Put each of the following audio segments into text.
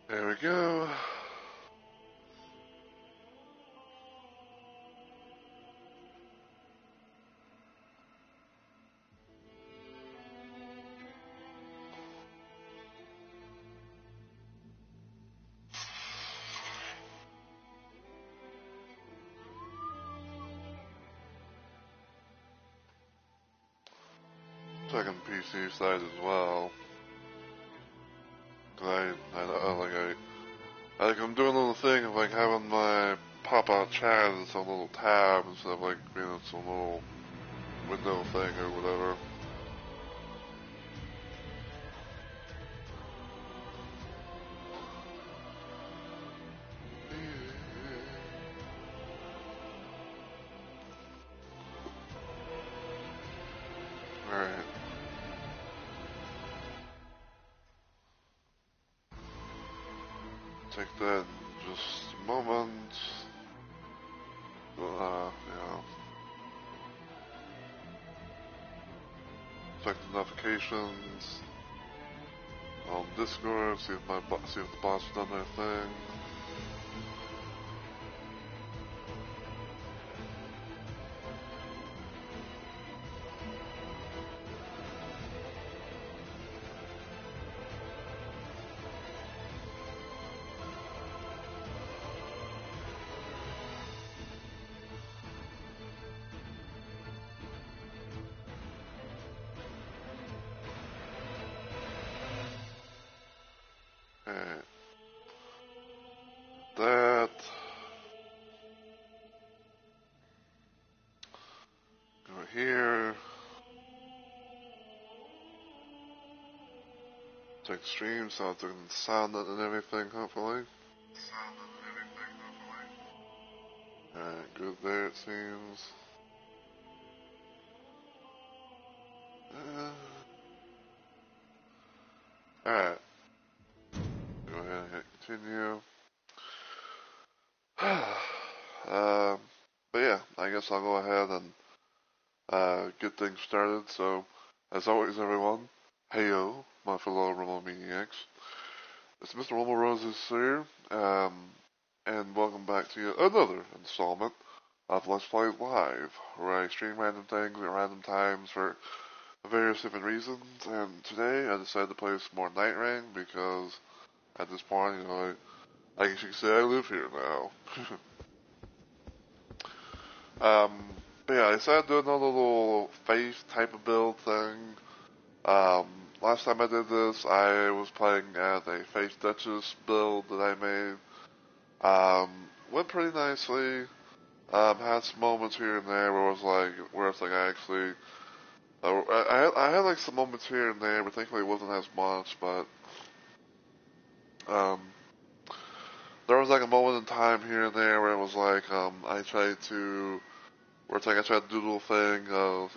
There we go. Second PC side as well. Cause I'm doing a little thing of like having my pop-out chat as some little tab instead of like being some little window thing or whatever. Alright. Take that in just a moment. Check the notifications on Discord, see if the bots have done their thing. Alright. That. Go here. Check the stream, so it's doing sound and everything, hopefully. Alright, good there it seems. Alright. Go ahead and hit continue. But yeah, I guess I'll go ahead and get things started. So, as always, everyone, heyo, my fellow Rumble Maniacs. It's Mr. Rumble Roses here, and welcome back to another installment of Let's Play Live, where I stream random things at random times for various different reasons. And today, I decided to play some more Night Rain because at this point, I guess you could say I live here now. But yeah, I decided to do another little face type of build thing. Um, Last time I did this, I was playing as a face Duchess build that I made. Went pretty nicely. Had some moments here and there where it's like I actually, I had like some moments here and there, but thankfully it wasn't as much. But um, there was like a moment in time here and there where it was like I tried to. Where it's like I tried to do the little thing of,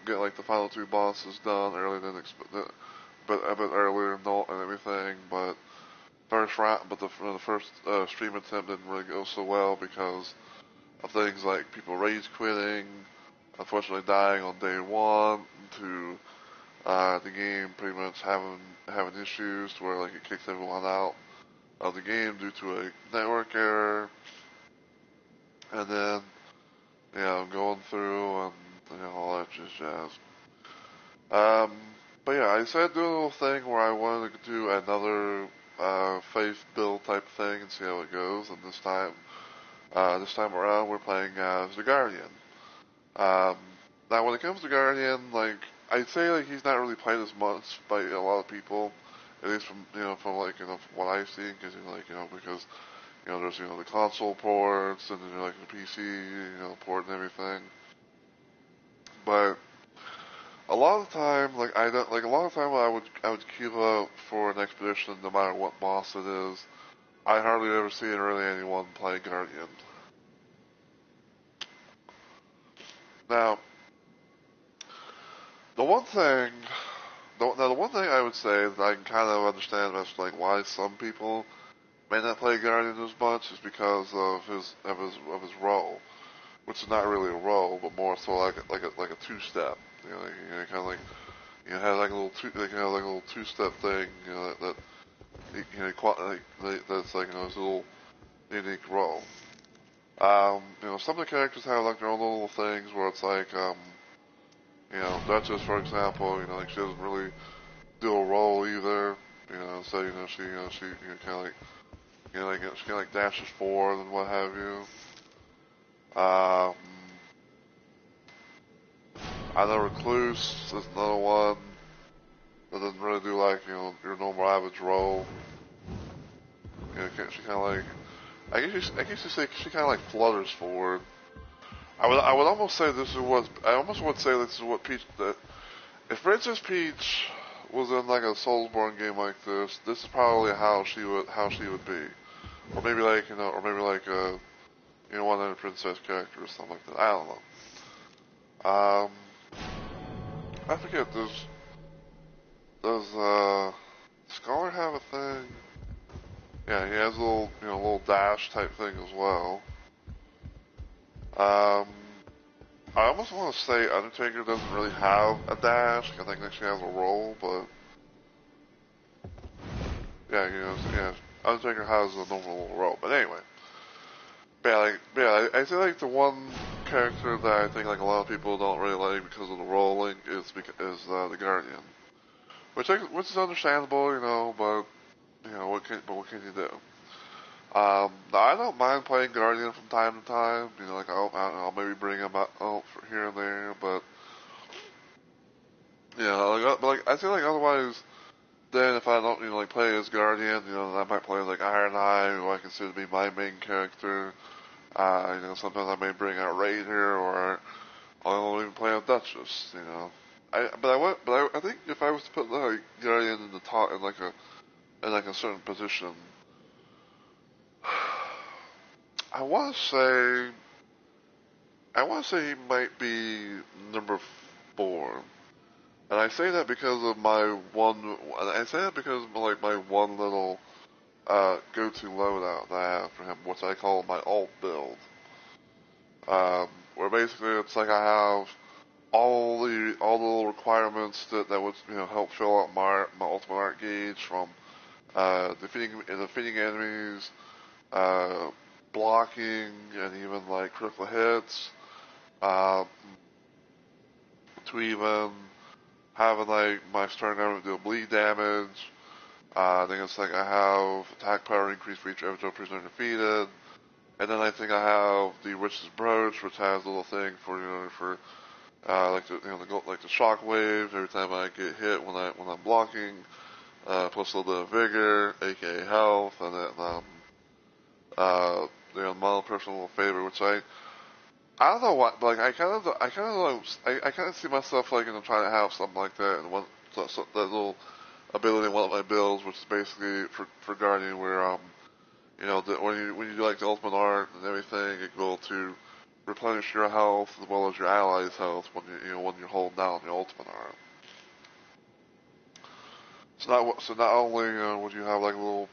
get like the final two bosses done earlier than expected, but a bit earlier and everything. But the first stream attempt didn't really go so well because of things like people rage quitting, unfortunately dying on day one, to the game pretty much having issues to where like it kicks everyone out of the game due to a network error, and then going through and all that just jazz. Um, but yeah, I decided to do a little thing where I wanted to do another faith build type thing and see how it goes. And this time around, we're playing as the Guardian. Um, Now, when it comes to Guardian, like I'd say, like he's not really played as much by a lot of people, at least from from what I've seen, because because there's the console ports and then like the PC port and everything. But a lot of the time, like I don't like a lot of the time I would queue up for an expedition no matter what boss it is. I hardly ever see really anyone play Guardian. Now, the one thing, the one thing I would say that I can kind of understand as like why some people may not play Guardian as much is because of his role, which is not really a role, but more so like a two step. Kind of like has like a little two, like, like a little two step thing that that's like his little unique role. Some of the characters have like their own little things where it's like, Duchess, for example, like she doesn't really do a role either. So she kind of like she kind of like dashes forward and what have you. Um, I know Recluse is another one that doesn't really do like your normal average role. She kind of like I guess you say she kind of like flutters forward. I would almost say this is what I almost would say this is what Peach that if Princess Peach was in like a Soulsborne game like this is probably how she would be, or maybe like one of the princess characters or something like that. I don't know. I forget. Does Scholar have a thing? Yeah, he has a little dash type thing as well. Um, I almost want to say Undertaker doesn't really have a dash. I think that she has a roll, but yeah, Undertaker has a normal roll. But anyway, I feel like the one character that I think like a lot of people don't really like because of the rolling is the Guardian, which is understandable, but what can you do? I don't mind playing Guardian from time to time. Like I'll maybe bring him out for here and there, but I feel like otherwise, then if I don't like play as Guardian, I might play like Ironhide, who I consider to be my main character. Sometimes I may bring out Raider, or I'll even play a Duchess. I think if I was to put like Guardian in the top in like a certain position, I want to say he might be number 4. And I say that because of I say that because of like my one little go-to loadout that I have for him, which I call my alt build. Where basically it's like I have all the little requirements that would help fill out my ultimate art gauge from defeating enemies, uh, blocking, and even like critical hits, uh, to even having like my starting item do bleed damage. I think it's like I have attack power increase for each every prisoner defeated, and then I think I have the Witch's Brooch, which has a little thing for like the shock wave every time I get hit when I'm blocking, plus a little bit of vigor, aka health, and then my personal favorite, which I don't know what, but like I kind of see myself like trying to have something like that, and that little ability in one of my builds, which is basically for Guardian, where when you do like the ultimate art and everything, it will to replenish your health as well as your allies' health when when you're holding down the ultimate art. So not only would you have like a little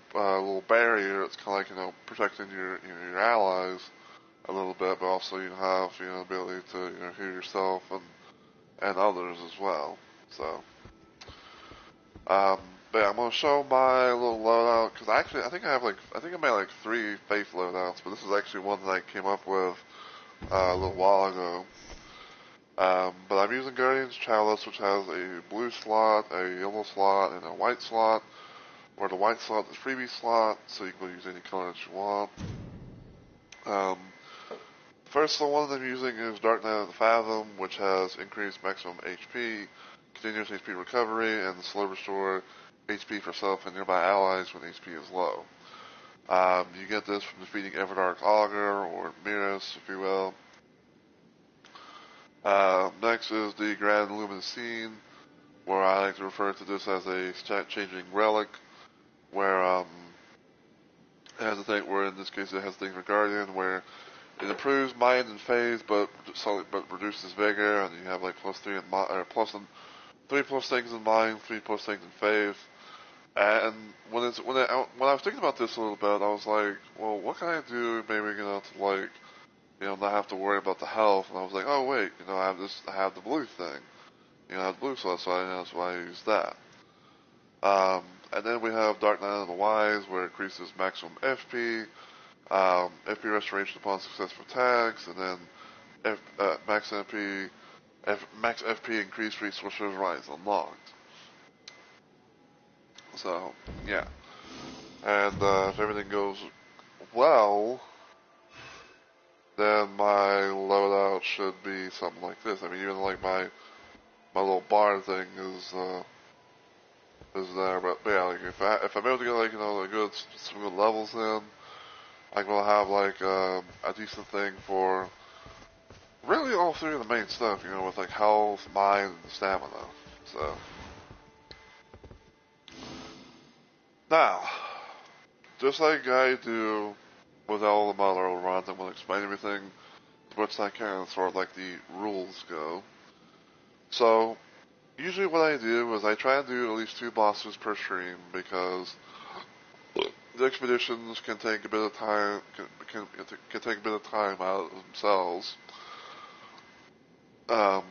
barrier, it's kind of like protecting your allies a little bit, but also you have the ability to heal yourself and others as well. So. Um, but yeah, I'm gonna show my little loadout because I think I made like 3 faith loadouts, but this is actually one that I came up with a little while ago. But I'm using Guardian's Chalice, which has a blue slot, a yellow slot, and a white slot. Where the white slot is freebie slot, so you can use any color that you want. Um, First one I'm using is Dark Knight of the Fathom, which has increased maximum HP, continuous HP recovery, and the slow restore HP for self and nearby allies when HP is low. You get this from defeating Everdark Augur, or Miras, if you will. Next is the Grand Luminescene, where I like to refer to this as a stat-changing relic, where it has a thing where in this case it has a thing for Guardian, where it improves mind and phase, but reduces vigor, and you have like +3 in mind, or +3 plus things in mind, 3 plus things in phase. And when I was thinking about this a little bit, I was like, well, what can I do maybe to like not have to worry about the health? And I was like, oh wait, I have the blue thing, I have the blue slot, so that's why I use that. And then we have Dark Knight of the Wise, where it increases maximum FP, FP restoration upon successful attacks, and then max FP, max FP increased resources rise unlocked. So, yeah. And if everything goes well, then my loadout should be something like this. I mean, even like my little bar thing is there, but yeah, like if I'm able to get like some good levels in, I'm gonna have like a decent thing for really all three of the main stuff, with like health, mind, and stamina. So now, just like I do with all the model runs, I'm gonna explain everything as much as I can as far as like the rules go. So usually what I do is I try and do at least 2 bosses per stream because the expeditions can take a bit of time, can take a bit of time out of themselves. Um,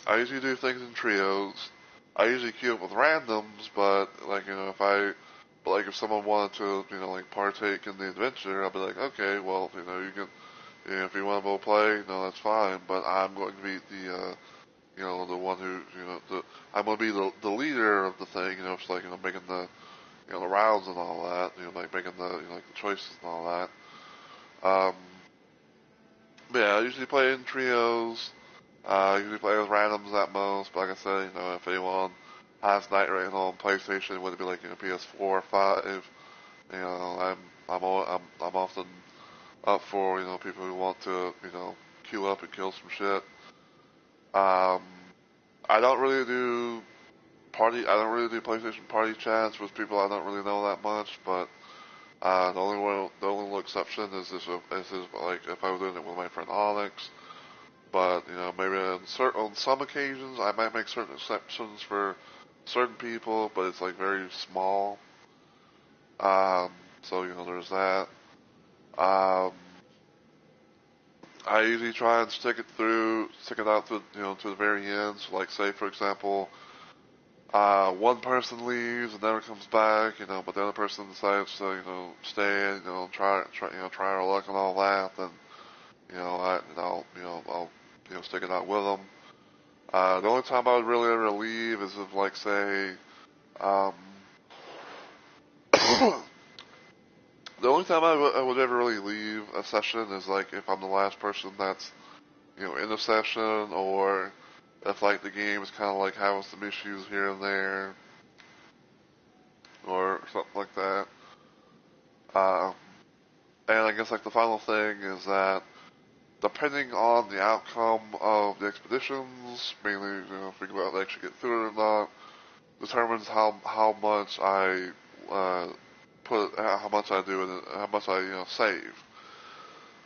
I usually do things in trios. I usually queue up with randoms, but if someone wanted to, like partake in the adventure, I'll be like, okay, well, you can, if you want to go play, that's fine, but I'm going to be the one who, I'm going to be the leader of the thing, it's like, making the rounds and all that, like making like the choices and all that. But yeah, I usually play in trios. I usually play with randoms at most, but like I said, if anyone has Night Rain on PlayStation, whether it be like PS4 or 5, I'm often up for people who want to queue up and kill some shit. Um, I don't really do PlayStation party chats with people I don't really know that much, but the only little exception is like if I was doing it with my friend Onyx. But maybe on some occasions I might make certain exceptions for certain people, but it's like very small. So there's that. Um, I usually try and stick it out to the very end. So like say for example, one person leaves and never comes back, but the other person decides to stay and try our luck and all that. Then I'll stick it out with them. The only time I would really ever leave is if, like, say, um, the only time I would ever really leave a session is, like, if I'm the last person that's, in the session, or if, like, the game is kind of, like, having some issues here and there, or something like that. Um, and I guess, like, the final thing is that depending on the outcome of the expeditions, mainly, if we go out and actually get through it or not, determines how much I how much I do and how much I save.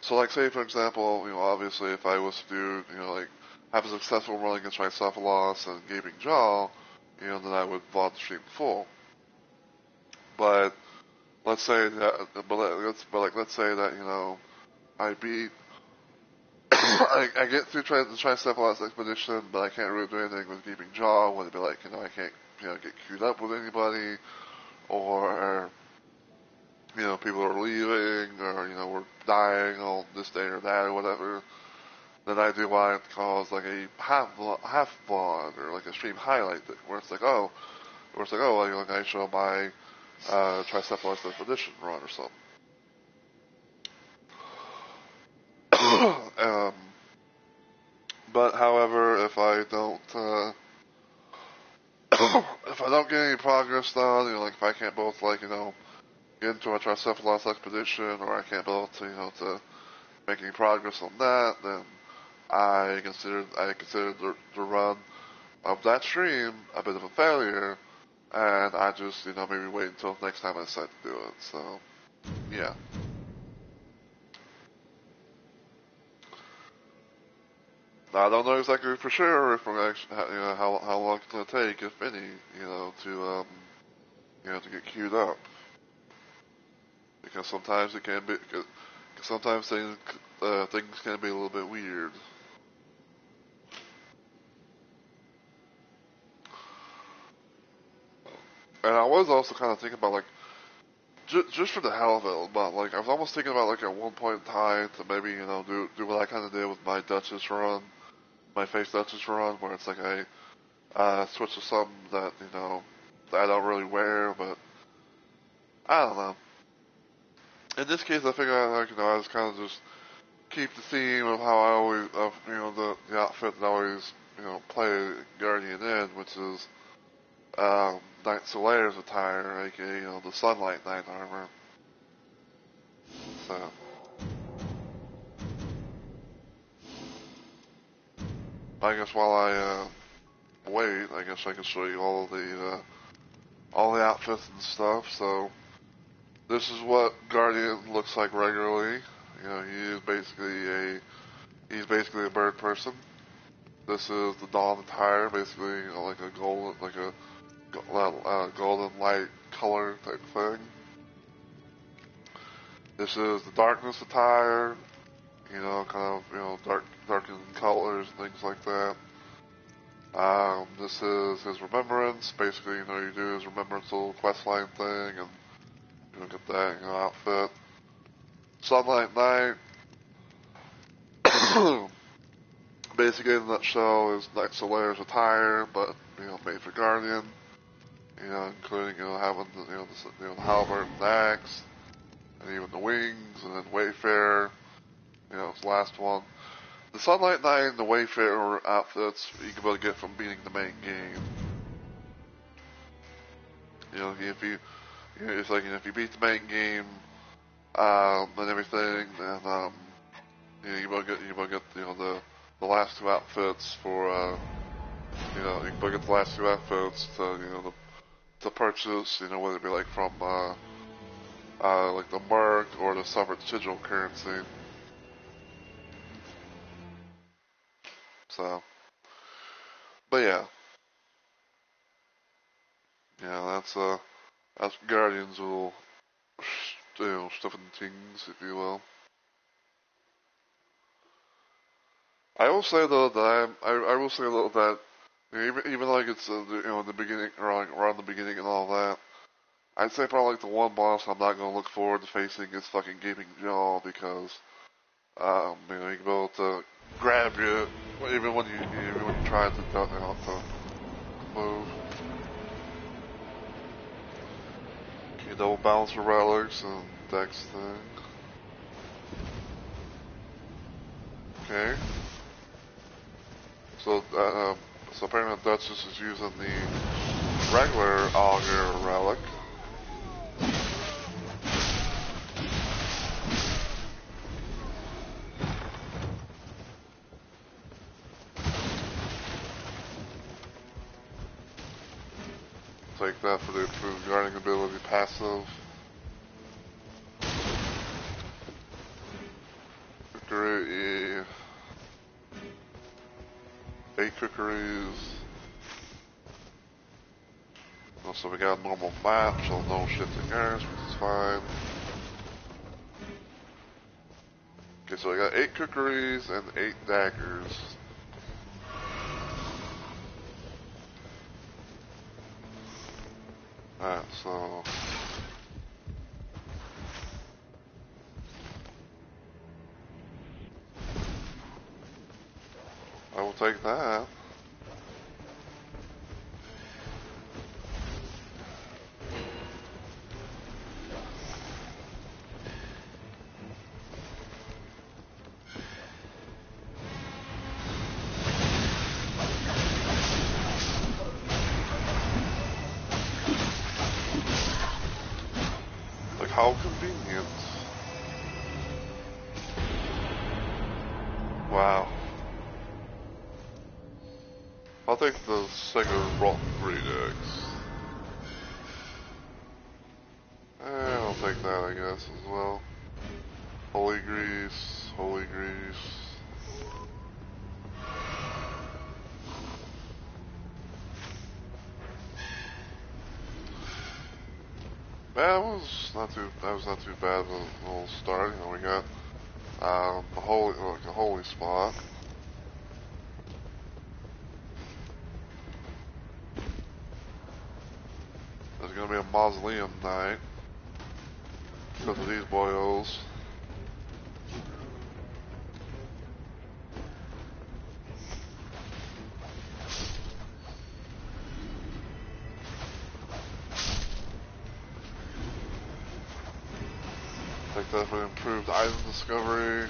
So like say for example, obviously if I was to do like have a successful run against Tricephalos and Gaping Jaw, then I would VOD the stream full. But let's say that let's say that I beat I get through the Tricephalos expedition, but I can't really do anything with Gaping Jaw. Whether it be like I can't get queued up with anybody, or people are leaving, or we're dying on this day or that or whatever. Then I do what I call like a half vlog or like a stream highlight thing, where it's like like I show my Tricephalos expedition run or something. But however, if I don't if I don't get any progress done, like if I can't both get into a Tricephalos expedition, or I can't both to make any progress on that, then I consider the run of that stream a bit of a failure, and I just maybe wait until next time I decide to do it. So yeah. Now, I don't know exactly for sure if we're actually how long it's gonna take, if any, to get queued up, because sometimes it can be sometimes things can be a little bit weird. And I was also kind of thinking about, like, just for the hell of it, but, like, I was almost thinking about, like, at one point in time to maybe, you know, do what I kind of did with my Duchess run, my face Duchess run, where it's like I switch to something that, you know, that I don't really wear, but I don't know. In this case, I figured, like, you know, I just kind of just keep the theme of how I always, of, you know, the outfit that I always, you know, play Guardian in, which is, Knight Solaire's attire, aka, you know, the Sunlight Knight armor. So, I guess while I, wait, I guess I can show you all the outfits and stuff, so, this is what Guardian looks like regularly. You know, he's basically a bird person. This is the Dawn attire, basically, you know, like a golden light color type thing. This is the Darkness attire, you know, kind of, you know, darkened colors and things like that. This is his Remembrance. Basically, you know, you do his Remembrance little questline thing, and you know, get that, you know, outfit. Sunlight Knight. Basically, in a nutshell, is Knight Solaire's attire, but, you know, made for Guardian. You know, including, you know, having the, the halberd and axe, and even the wings, and then Wayfarer, you know, it's the last one. The Sunlight Knight and the Wayfarer outfits you can really get from beating the main game. You know, if you know, it's like, you know, if you beat the main game, and everything, then, you know, you will get, you know, the last two outfits for, you know, you can get the last two outfits to, you know, to purchase, you know, whether it be like from, like the Merc or the Severed Sigil currency. So, but yeah. Yeah, that's Guardian's little, you know, stuff and things, if you will. I will say though that I will say though that, you know, even like it's, you know, in the beginning, around the beginning and all that, I'd say probably like the one boss I'm not gonna look forward to facing is fucking Gaping Jaw, because, you know, you can be able to grab you even when you try to, you know, to move. Can you double balance for relics and dex thing? Okay. So, so apparently the Duchess is using the regular Augur relic. Take that for the improved guarding ability passive. Cookery. 8 cookeries. So we got a normal map, so no shifting earth, which is fine. Okay, so I got 8 cookeries and 8 daggers. Alright, so I will take that. Like, how convenient. Wow. I'll take the Sega Rotten 3 decks. I'll take that, I guess, as well. Holy Grease, Holy Grease. That was not too bad of a little start. You know, we got the holy spot. Let's gonna be a mausoleum night because of these boyos. Like that for improved item discovery.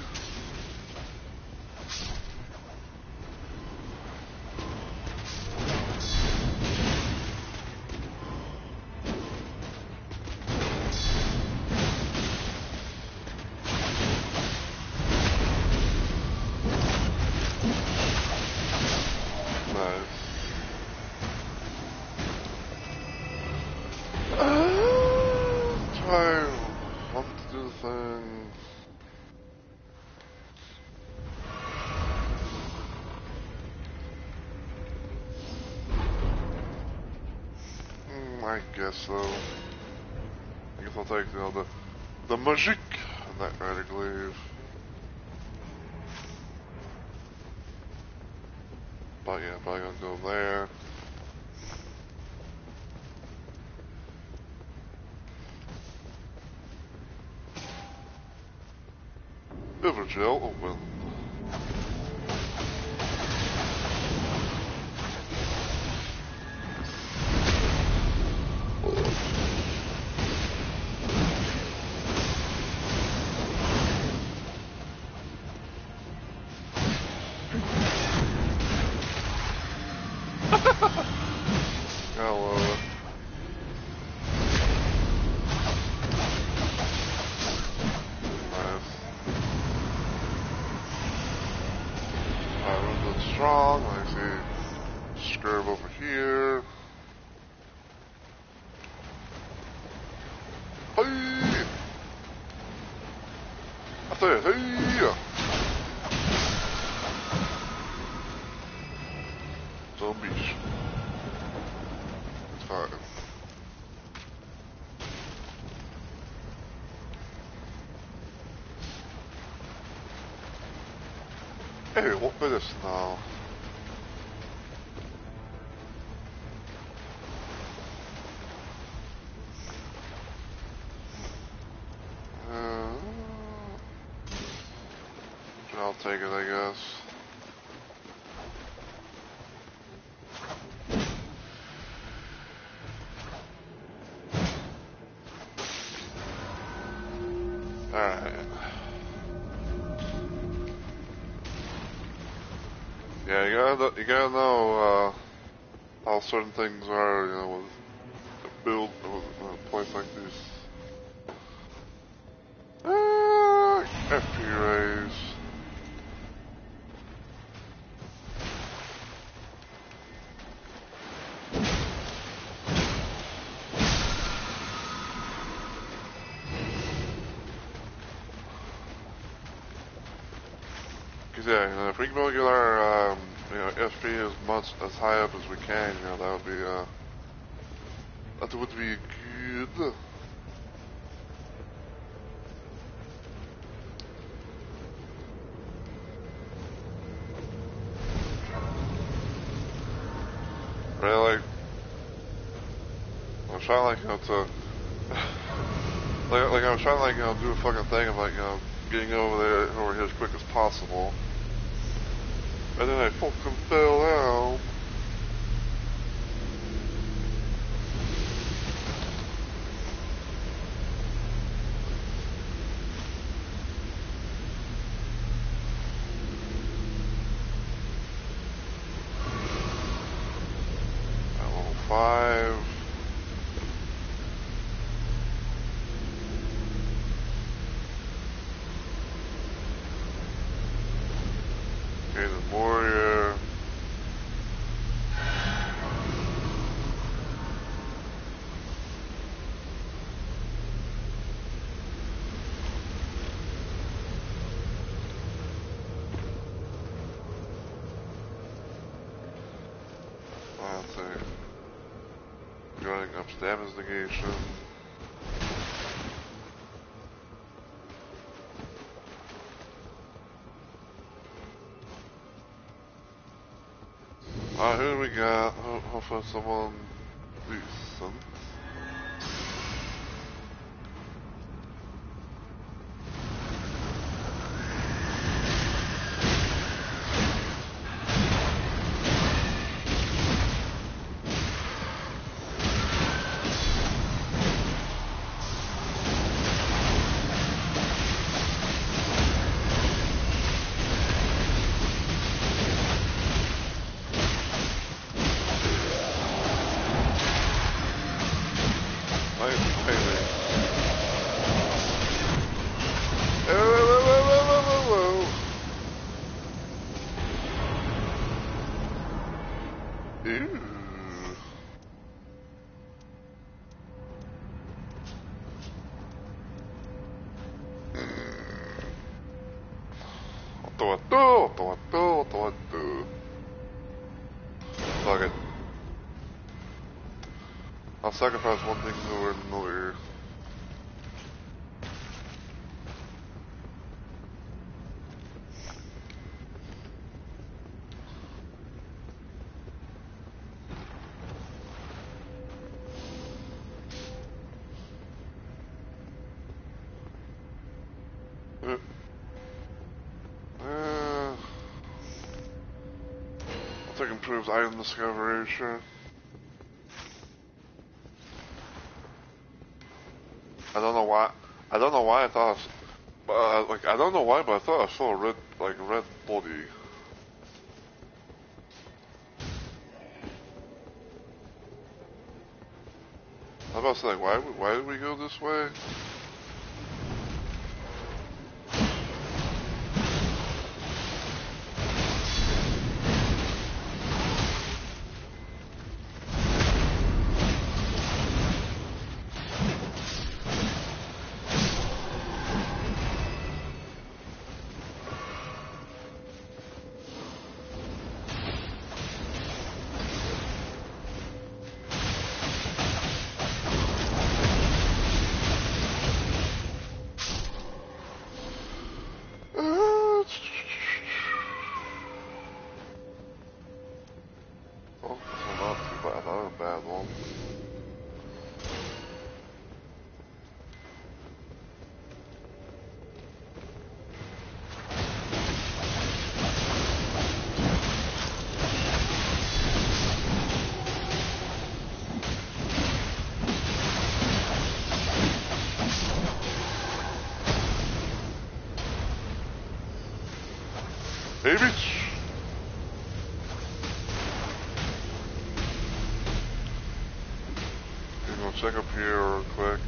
I guess so. I guess I'll take, you know, the magic and that rider glaive. But yeah, probably gonna go there. River gel open. Strong. I see Scurv over here. Hey! I said, hey! Zombies. It's fine. Hey, what is this now? I'll take it, I guess. Alright. Yeah, you gotta know how certain things are, you know, with a build with a place like this. FP raise. Cause yeah, you know, if we can get our you know, FP as much as high up as we can, you know, that would be good. Really, I'm trying like, you know, to like I was trying to like, you know, do a fucking thing of like, you know, getting over here as quick as possible. And then I fucking fell out. At level 5. Okay, the warrior. Let's see. Joining up stab investigation. Alright, who do we got? Hopefully someone decent. What do I do? What do I do? What do I do? Fuck it. I'll sacrifice one thing over another. I'll take improved item discovery, sure. I don't know why. I don't know why I thought. Like I don't know why, but I thought I saw a red body. I was about to say, like, why did we go this way? Maybe. I'm gonna check up here real quick.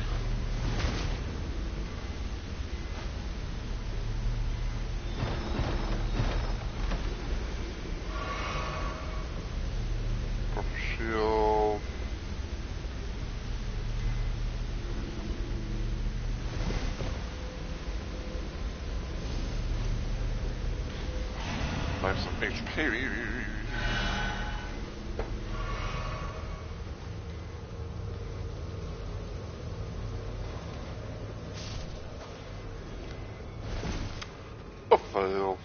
Purple shield. I have some HP. Oh, fail.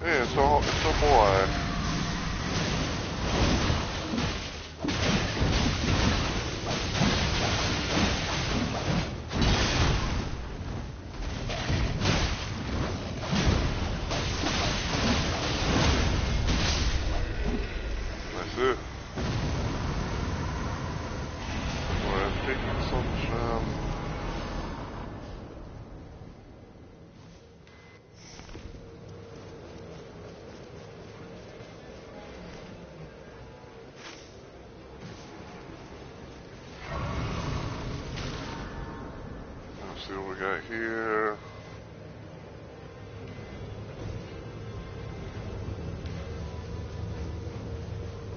Hey, it's a boy. That's it. We're taking some sham. Let's see what we got here.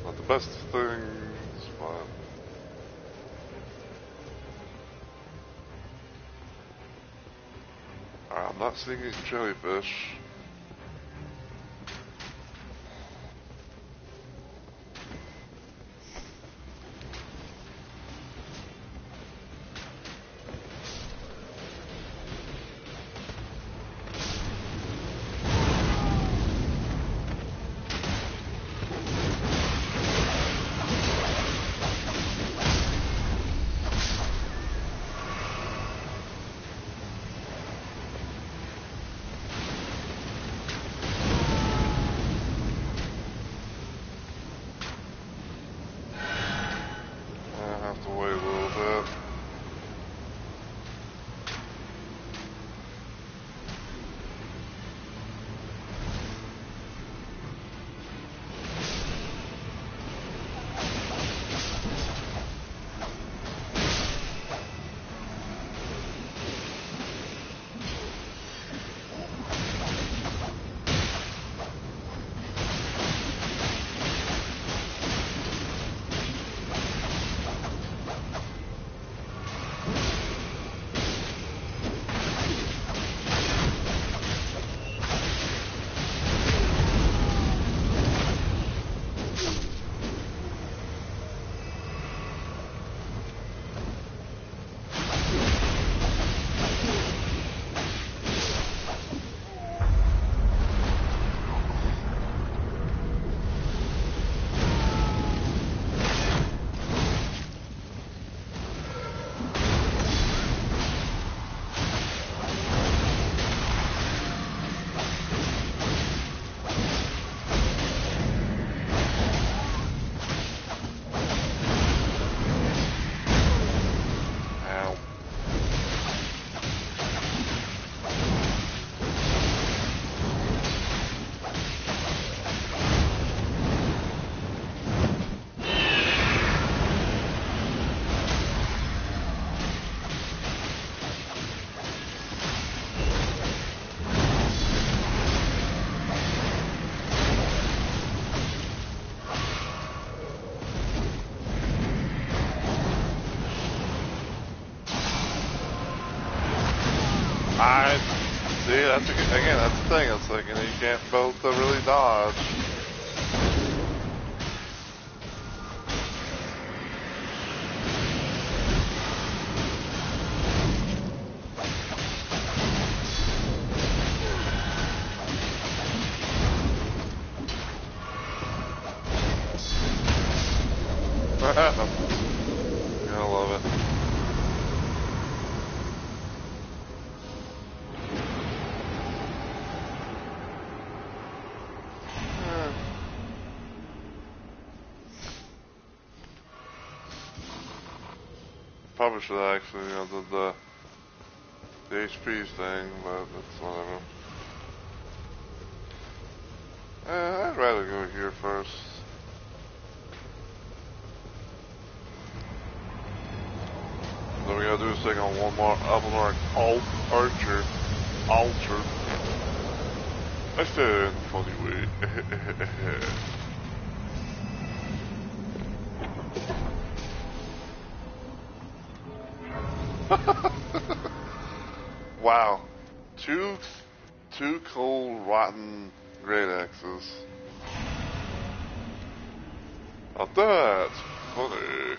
Not the best of things, but I'm not seeing any jellyfish. I see. That's again. That's the thing. It's like you can't both really dodge. I love it. Probably should have actually, did the HP thing, but it's whatever. I'd rather go here first. So we gotta do this thing on one more Archer. I said in a funny way. Wow. Two cold, rotten great axes. Now that's funny.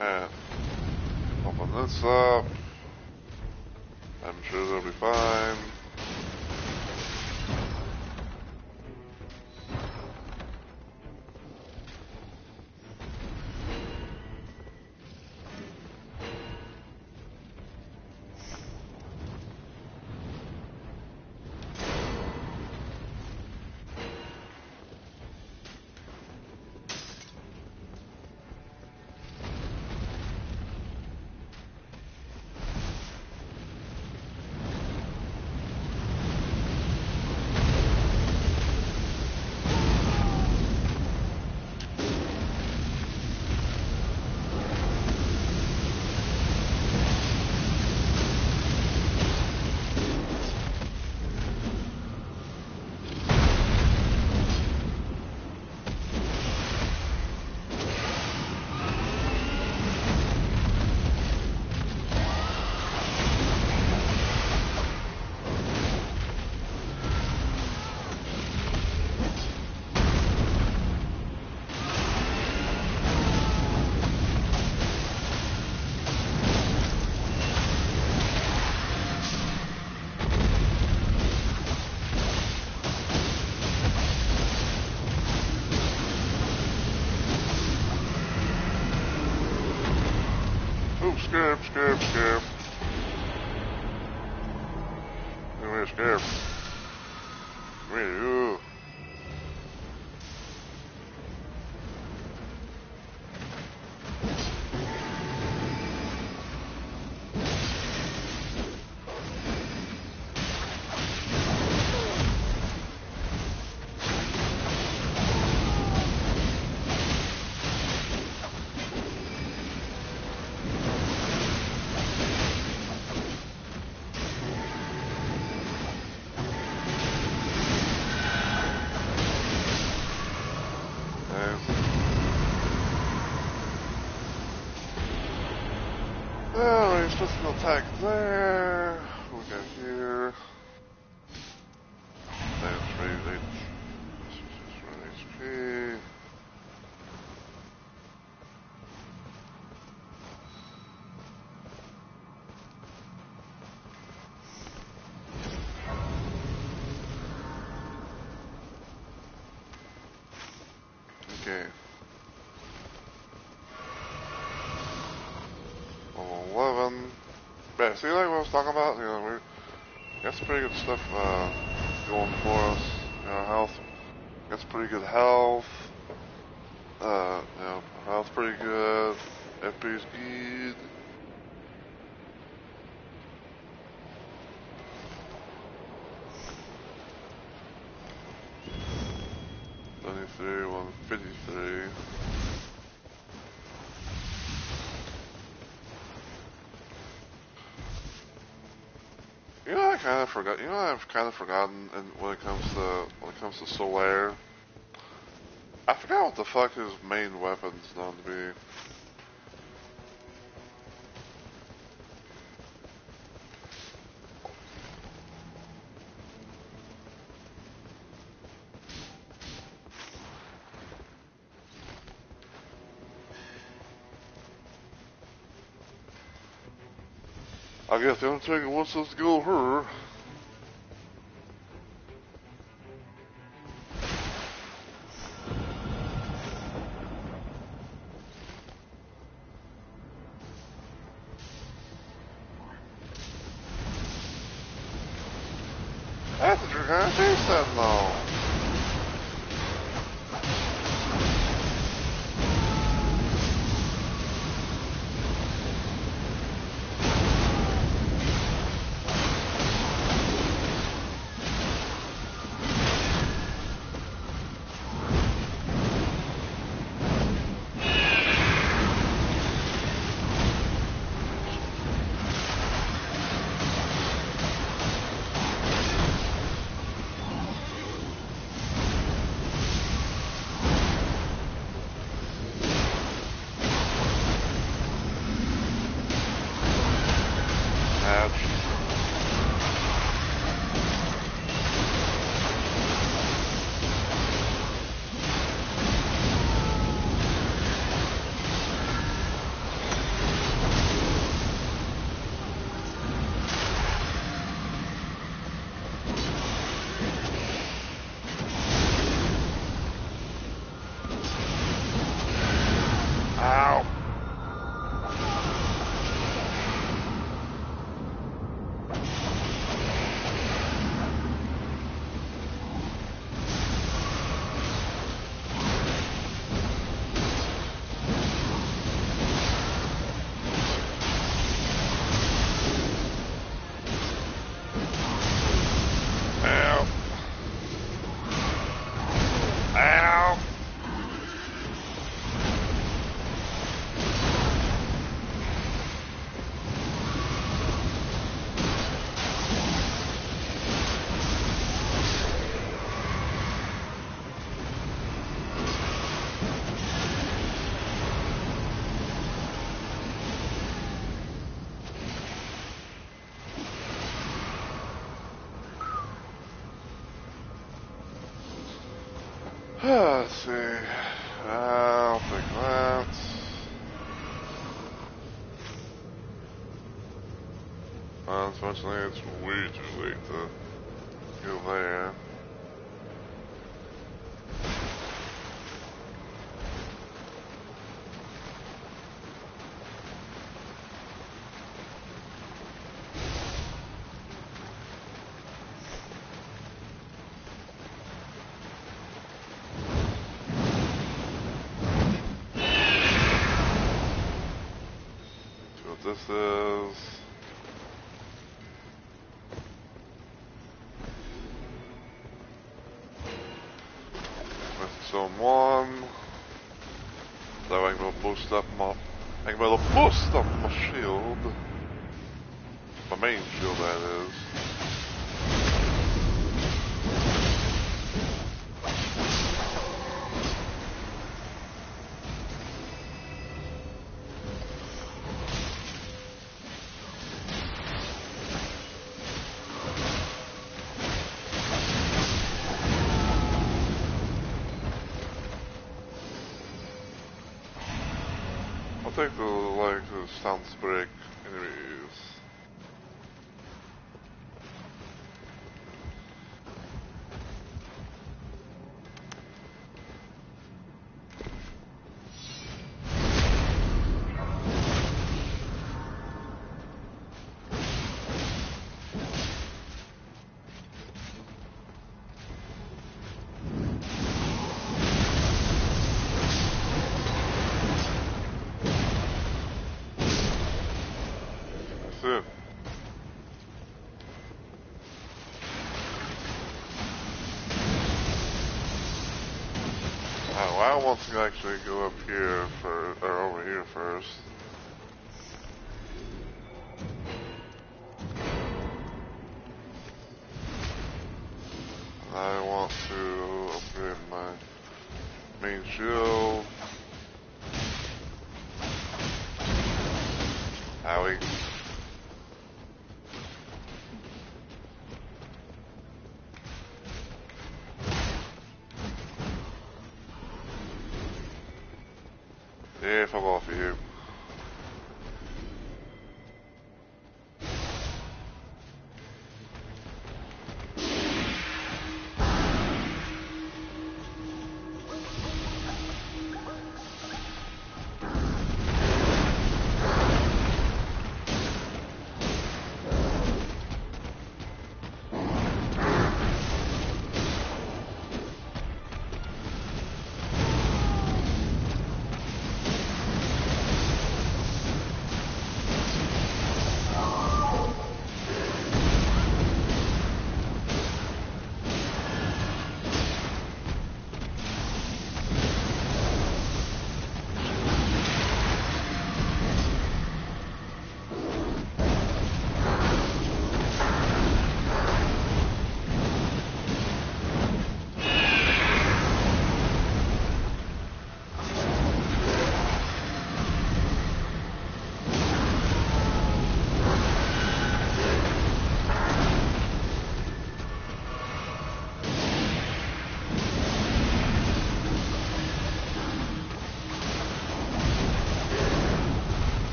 And open this up. I'm sure they'll be fine. Skip, skip, skip. Come here, skip. Come here, you. Alright, physical attack there. What we got here? That's raise HP. Okay. Level 11. Yeah, see like what I was talking about? You know, we got some pretty good stuff going for us. You know, health. Got some pretty good health. You know, health pretty good. FP's good. $93, 153. You know, I kind of forgot. You know, I've kind of forgotten. And when it comes to Solaire, I forgot what the fuck his main weapon's known to be. I guess the Undertaker wants us to go her. That's what you're gonna do, said no. Let's see. I'll take that. Unfortunately, it's way too late to go there. this is. Missing zone 1. That way I can go boost up my. I can be able to boost up my shield. My main shield, that is. I'll take the sound break enemies. That's it. Oh, I want to actually go up here first, or over here first. I want to upgrade my main shield. Howie. Yeah, fuck off of you.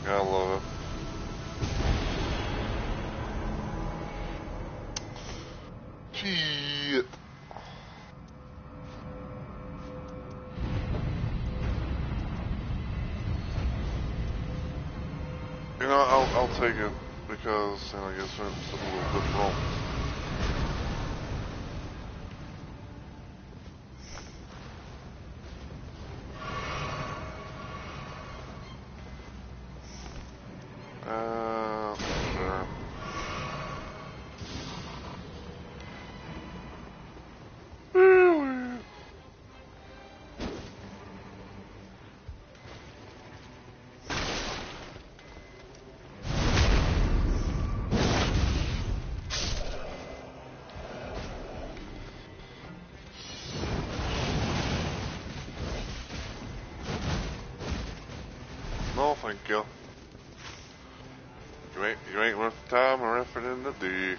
I love it. Shit. You know, I'll take it because I guess it's a little bit wrong. Sure. No, thank you. You ain't worth the time or effort in the D.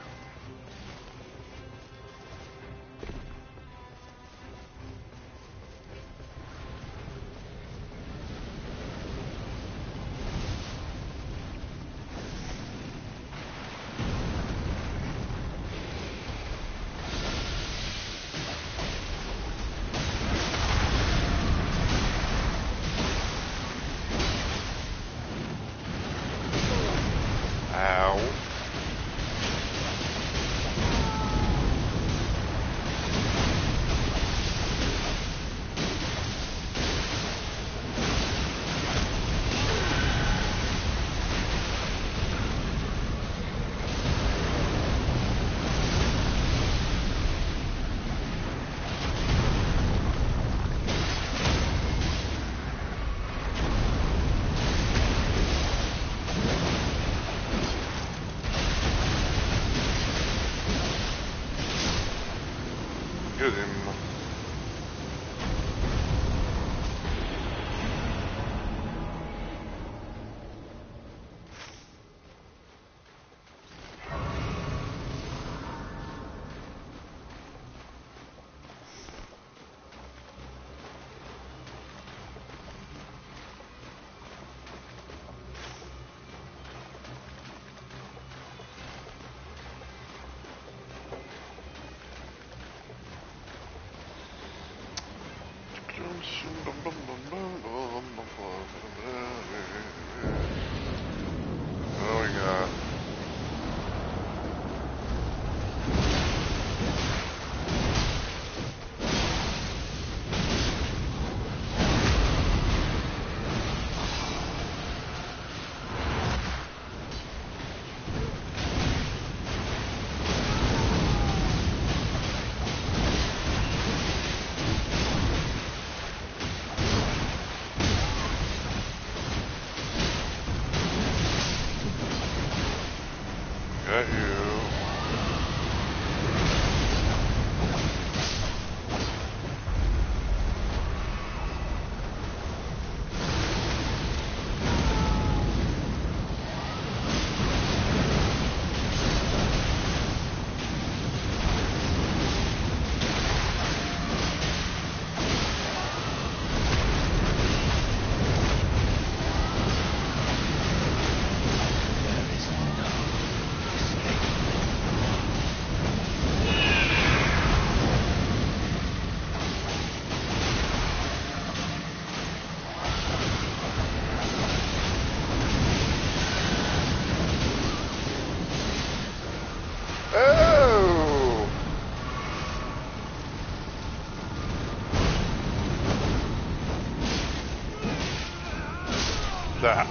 that.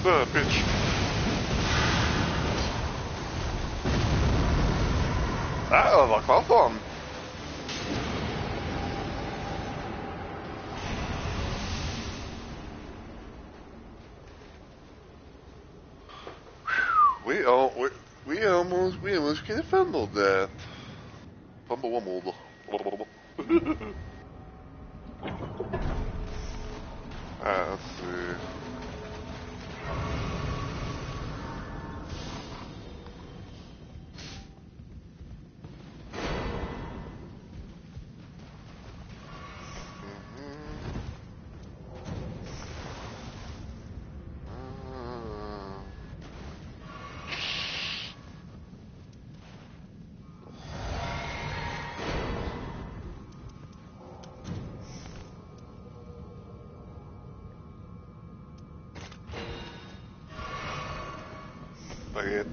Bitch. Vad klart. We almost could have fumbled that. Fumbled. Let's see. Bucket.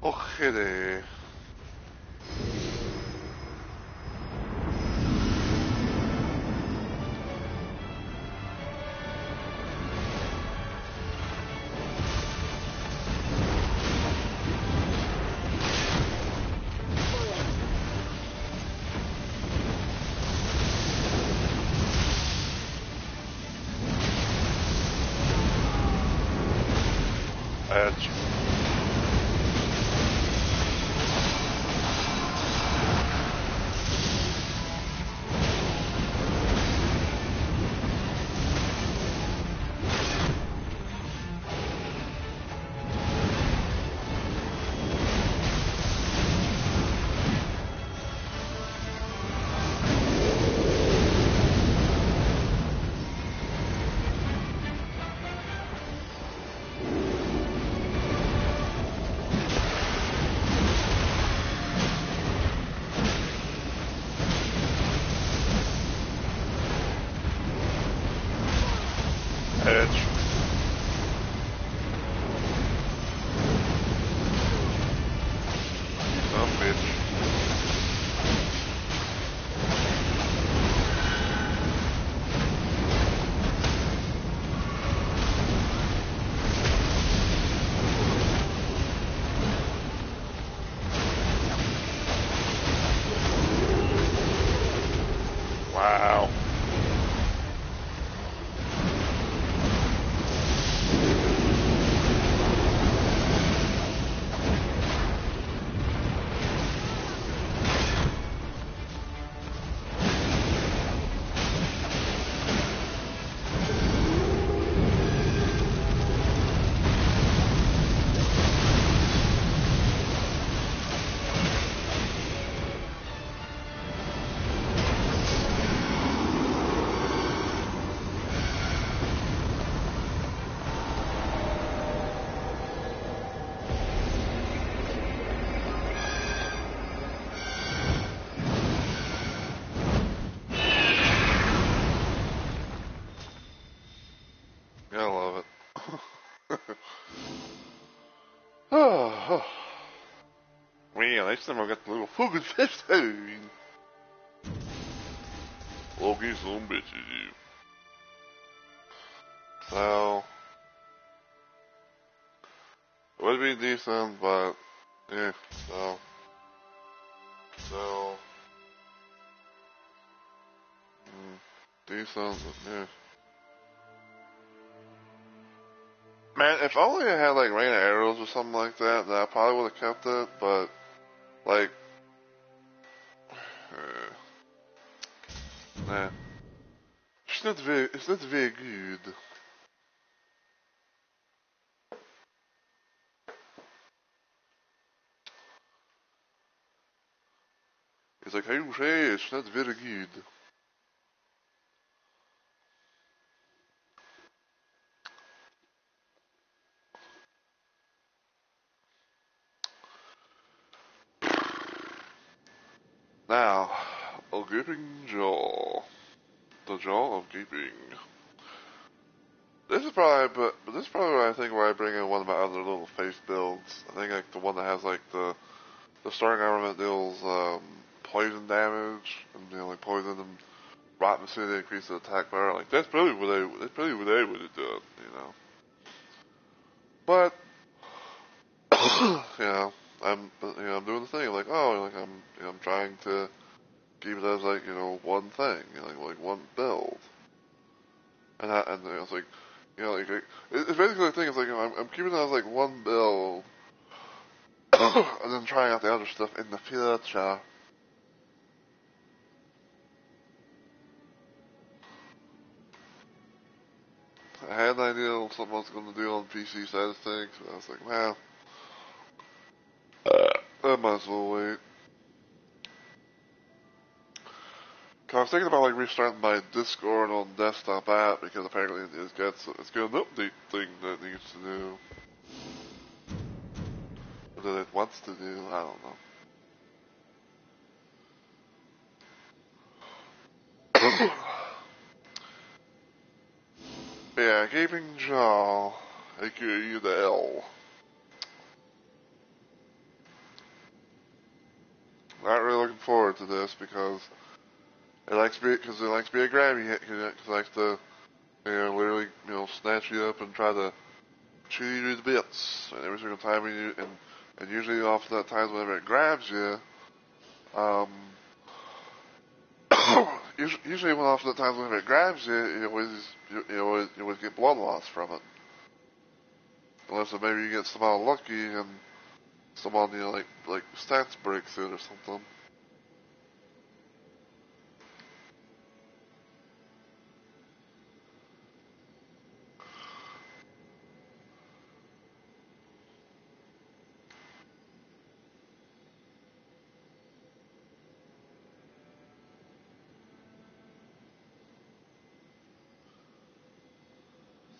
Ojede. Edge. Edge. Some bitch. Wow. Yeah, I love it. Oh. Man, next time I got the little fucking 15. Logan some bitches, you. So, it would be decent, but, yeah, so, decent, yeah. Man, if only I had, like, rain of arrows or something like that, then I probably would have kept it, but, like, nah. It's not very good. It's like, how you say it's not very good. Now, a gaping jaw. The jaw of gaping. This is probably, but this is probably where I think where I bring in one of my other little face builds. I think like the one that has like the starting armament deals poison damage and like poison and rotten city increase the attack power. Like that's probably what they would have done, you know. But I'm doing the thing like I'm trying to keep it as like one thing, like one build, and it's like it's basically the thing. It's like I'm keeping it as like one build, and then trying out the other stuff in the future. I had an idea of something I was going to do on the PC side of things, but I was like, man, I might as well wait. Cause I was thinking about like restarting my Discord on desktop app because apparently it's got an update thing that it needs to do. Or that it wants to do, I don't know. Yeah, Gaping Jaw, aka the L. Not really looking forward to this because it likes to be a grabby hit, because it likes to literally snatch you up and try to chew you to bits. And every single time and usually off that times whenever it grabs you, usually when off the times whenever it grabs you, you always get blood loss from it. Unless maybe you get somehow lucky and someone like stats breaks it or something.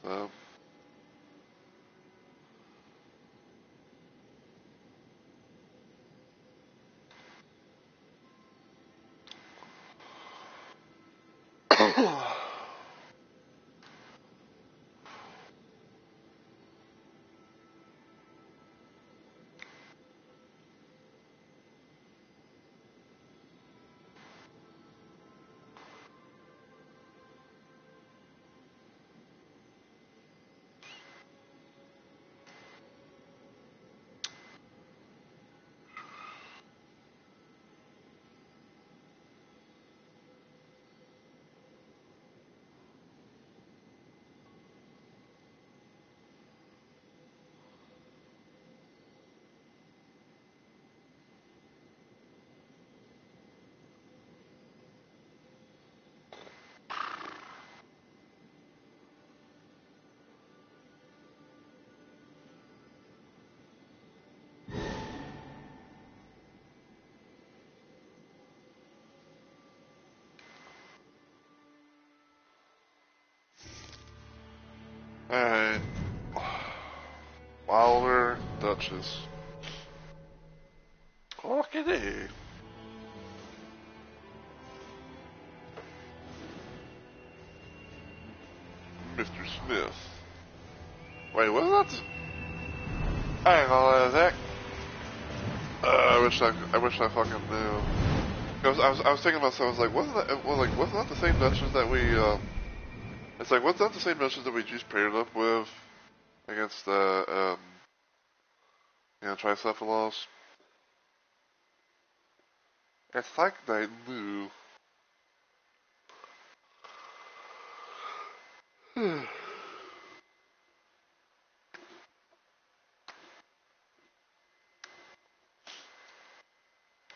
So. Alright. Wilder Duchess. Okay. Mr. Smith. Wait, wasn't that? I ain't gonna lie, Zach. I wish I fucking knew. Cause I was thinking about myself. I was like, wasn't that the same Duchess that we? It's like, wasn't that the same Duchess that we just paired up with against Tricephalos? It's like they knew.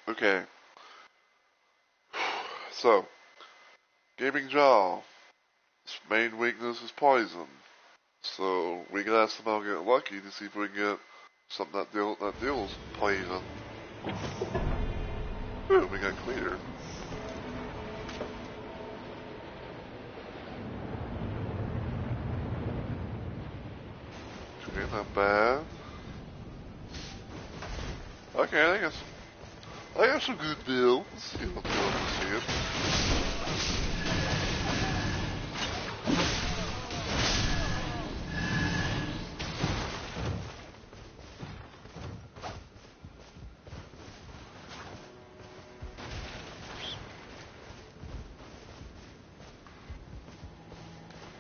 Okay. So, Gaping Jaw. Its main weakness is poison. So we gotta somehow get lucky to see if we can get something that deals poison. Ooh, we got clear. Okay, not bad. Okay, I think it's I have some good builds. You know, to see it.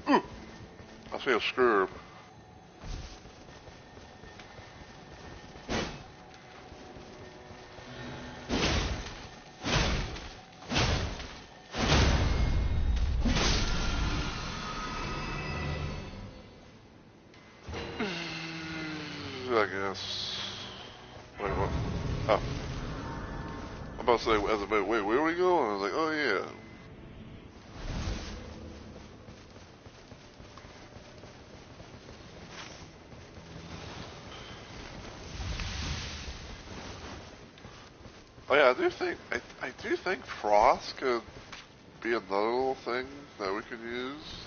Ooh, I see a scurb. I guess. Wait, what? Oh. I'm about to say, as a wait, where are we going? I was like, oh yeah. Oh yeah, I do think frost could be another little thing that we could use.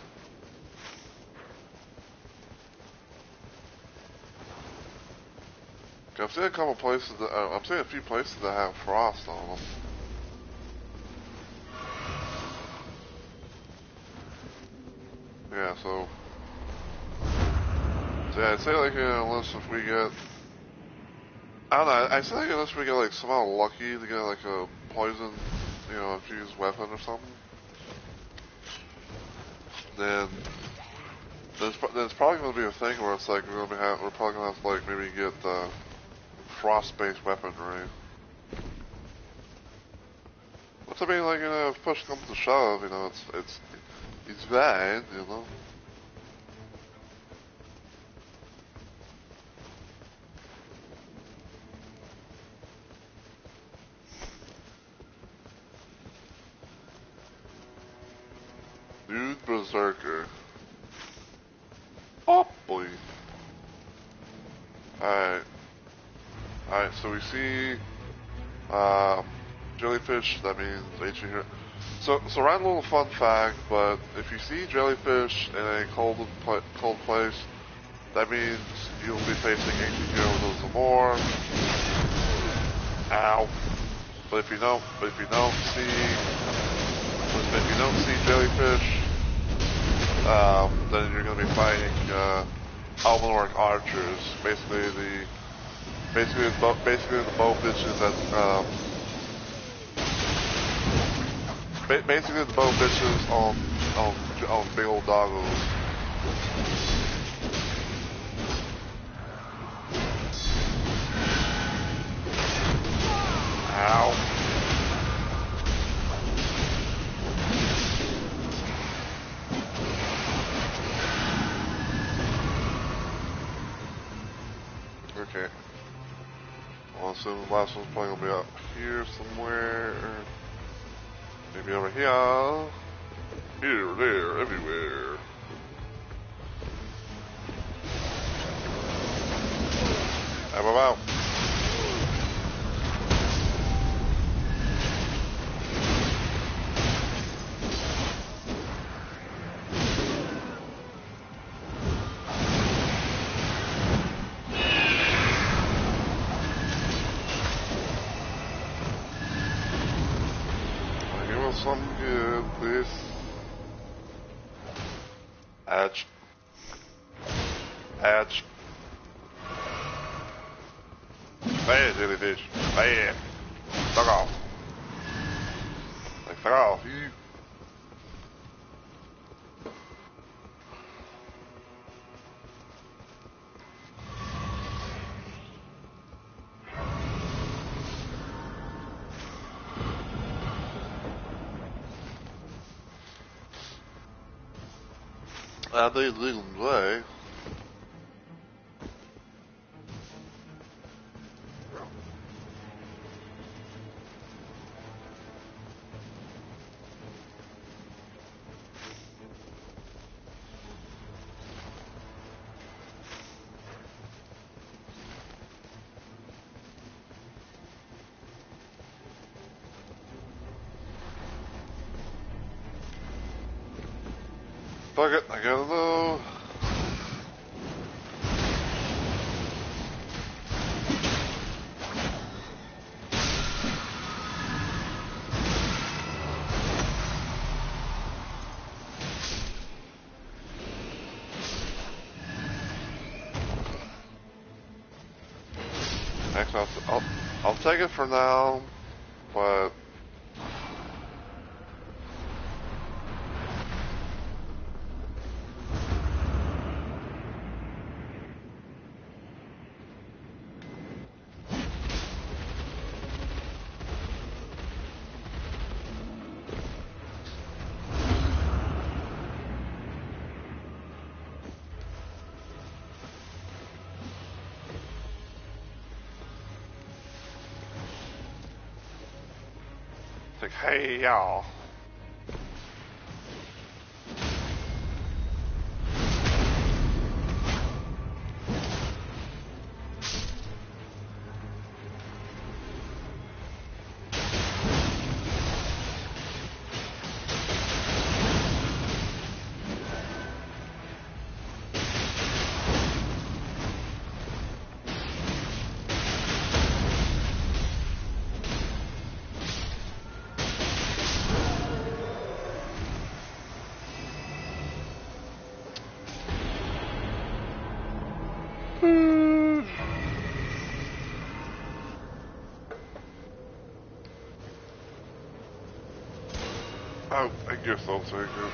I'm seeing a couple places that I'm seeing a few places that have frost on them. Yeah, so yeah, I'd say like unless if we get, I don't know, I say like unless we get like somehow lucky to get like a poison, infused weapon or something, then there's probably gonna be a thing where it's like we're probably gonna have to like maybe get frost-based weaponry. Which I mean, like if push comes to shove, it's fine, Dude Berserker. Oh boy. Alright. Alright, so we see jellyfish, that means ancient here. So random little fun fact, but if you see jellyfish in a cold place, that means you'll be facing ancient heroes or more. Ow. But if you don't see jellyfish, then you're gonna be fighting Albanoric archers, basically the bow bitches that basically the bow bitches on big old doggos. Ow. Okay. Well, so the last one's probably gonna be up here somewhere. Maybe over here. Here, there, everywhere. How about? Something good, please. Ouch. Ouch. Bad jellyfish. Bad. Fuck off. Like, fuck off, you. They legal way. Fuck it, I gotta know. Actually, I'll take it for now, but it's like, hey y'all. Oh, I guess I'll take it.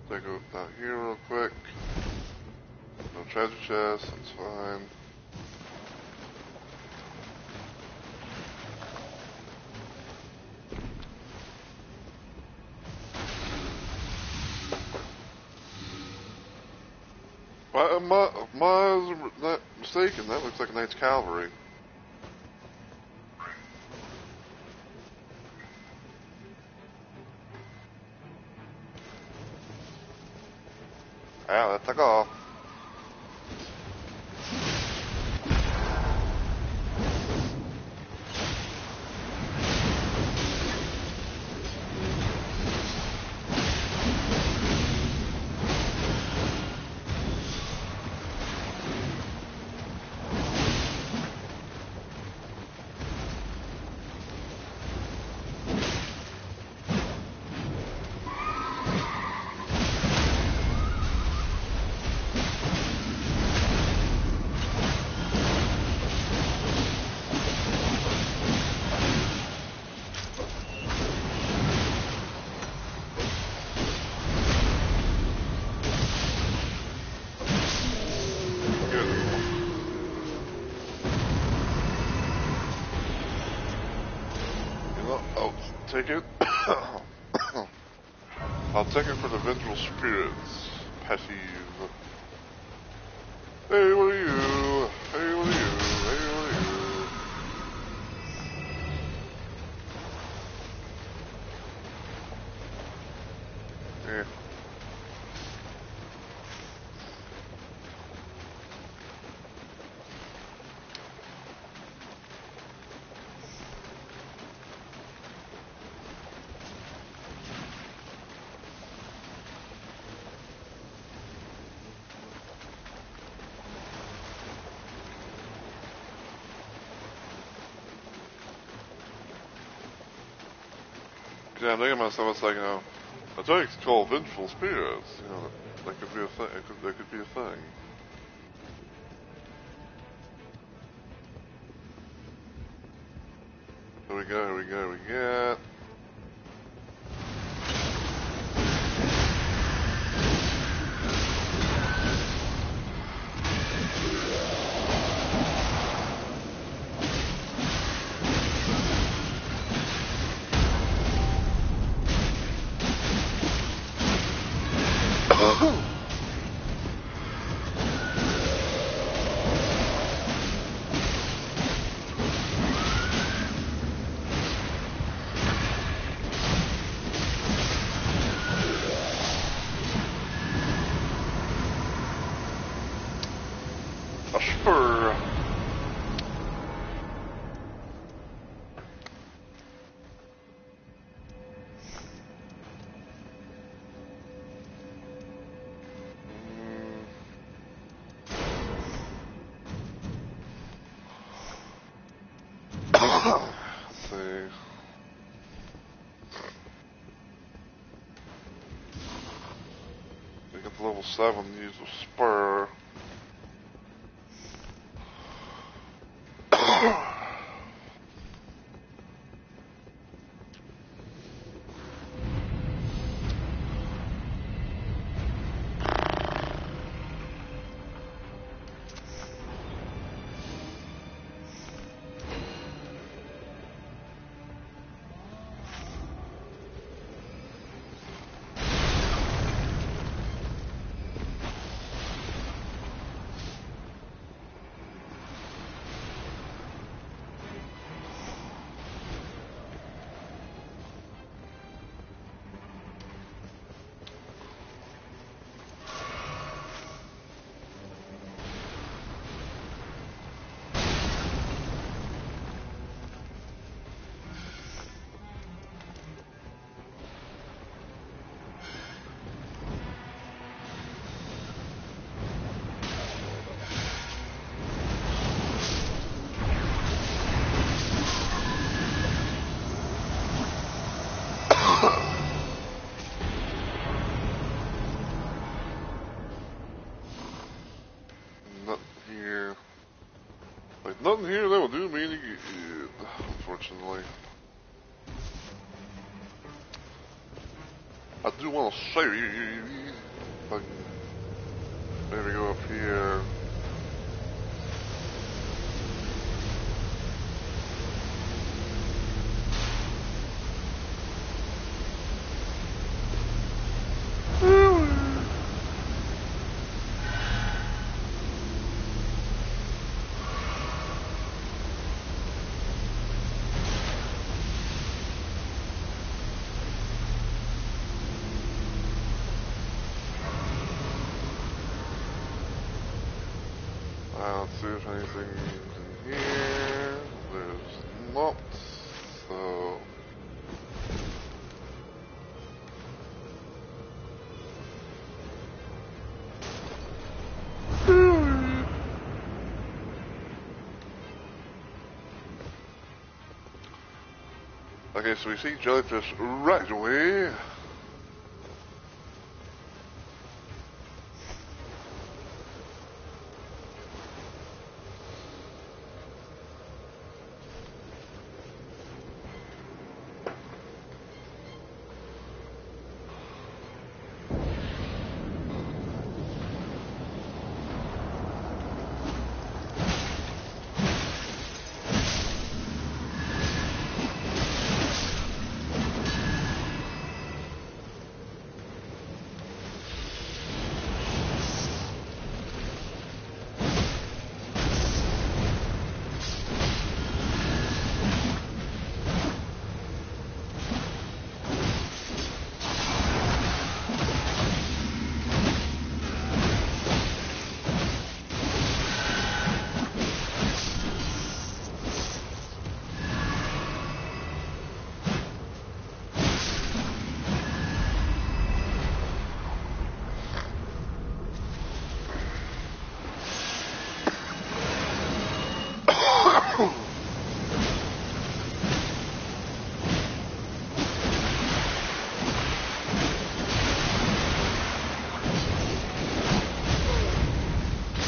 Take a look down here real quick. No treasure chest, that's fine. Am I not mistaken? That looks like a Knight's Cavalry. Ja, det tar av. Take it. I'll take it for the vengeful spirits. Passive. Hey, what are you? Hey, what are you? Hey, what are you? Yeah. Yeah, I'm thinking to myself, it's like, you know, I think it's called vengeful spirits. You know, that could be a thing. That could be a thing. Here we go. Here we go. We get. Let's see. We get to level 7, use the spur. Nothing here. Like, nothing here that will do me any good, unfortunately. I do want to save. If I can maybe go up here. Let's see if anything's in here. There's not. So. Okay, so we see jellyfish right away.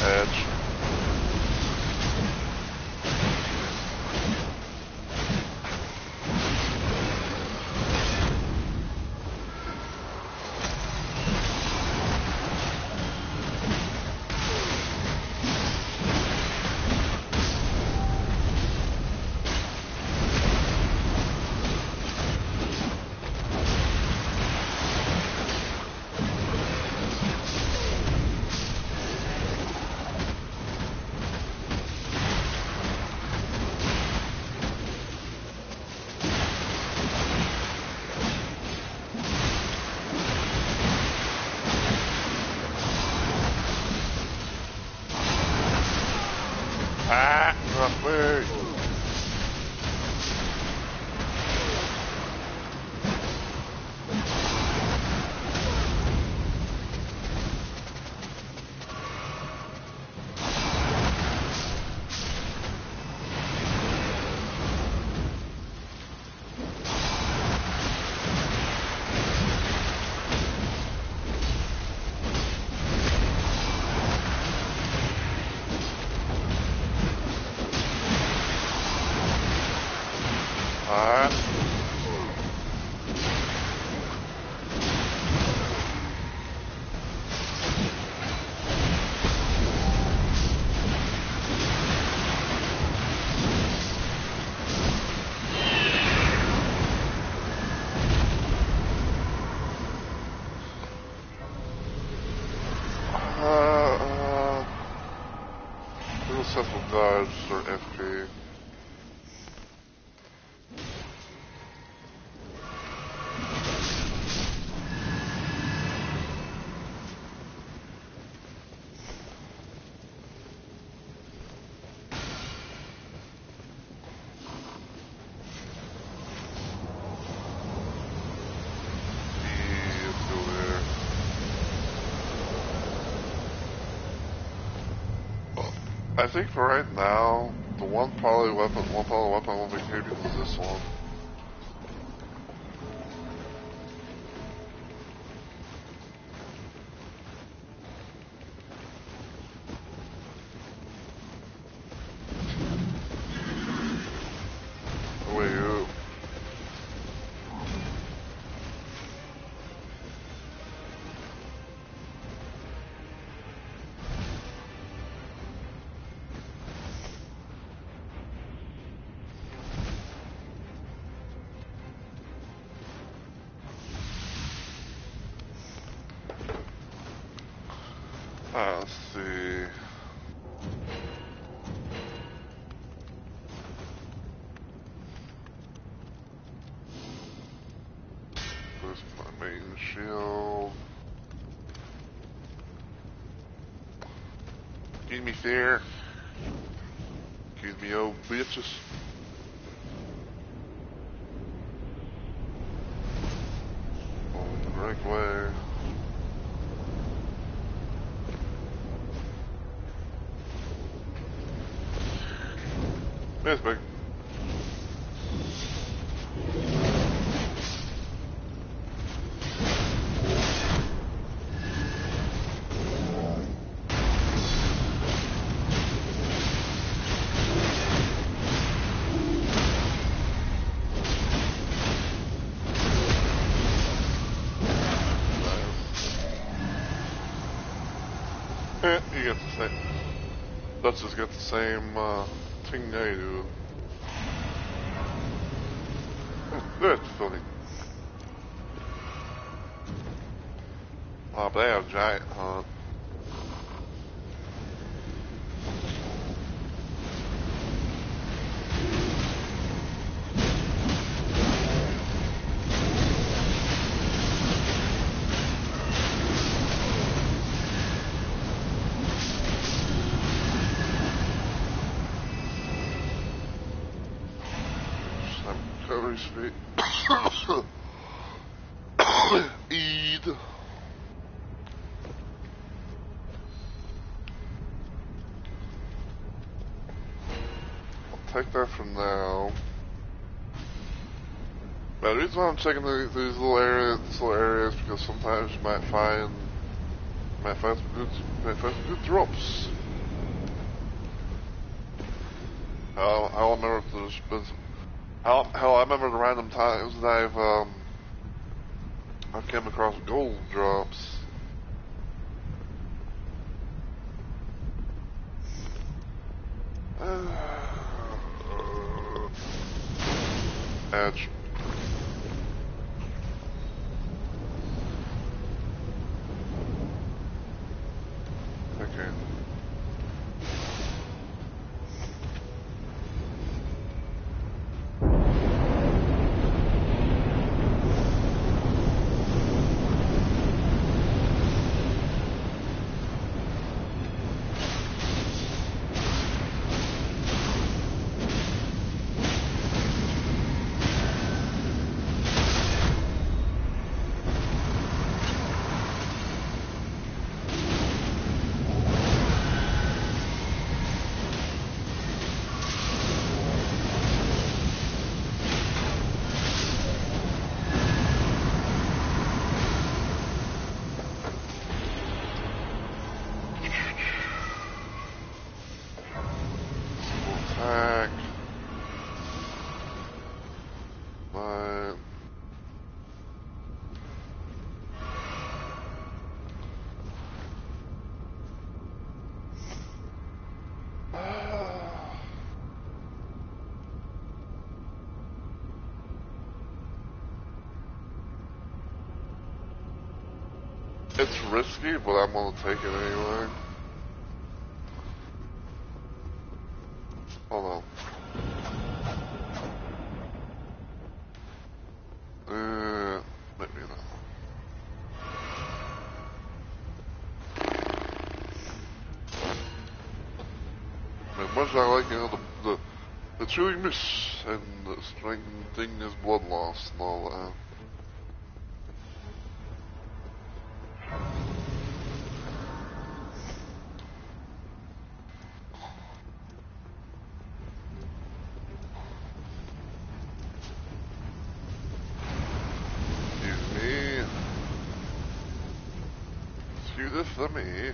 Edge. Ah, not me. Alright. Successful dodge or FP. I think for right now, the one poly weapon will be here because of this one. Wait, ooh. Let's see. This is my main shield. Give me fear. Give me old bitches. On the right way. Yes, big. You get the same. Let's just get the same thing I do. That's funny. Oh, but they have giant hunt. Recovery speed. Eid. I'll take that from now. But the reason why I'm checking these little areas, because sometimes you might find some good drops. I remember if there's been some. Hell, I remember the random times that I've came across gold drops. Edge. Okay. Attack. It's risky, but I'm gonna take it anyway. Hold on. Maybe not. As much as I like, the chewing miss and the strengthening his blood loss and all that. Excuse me. Excuse this for me.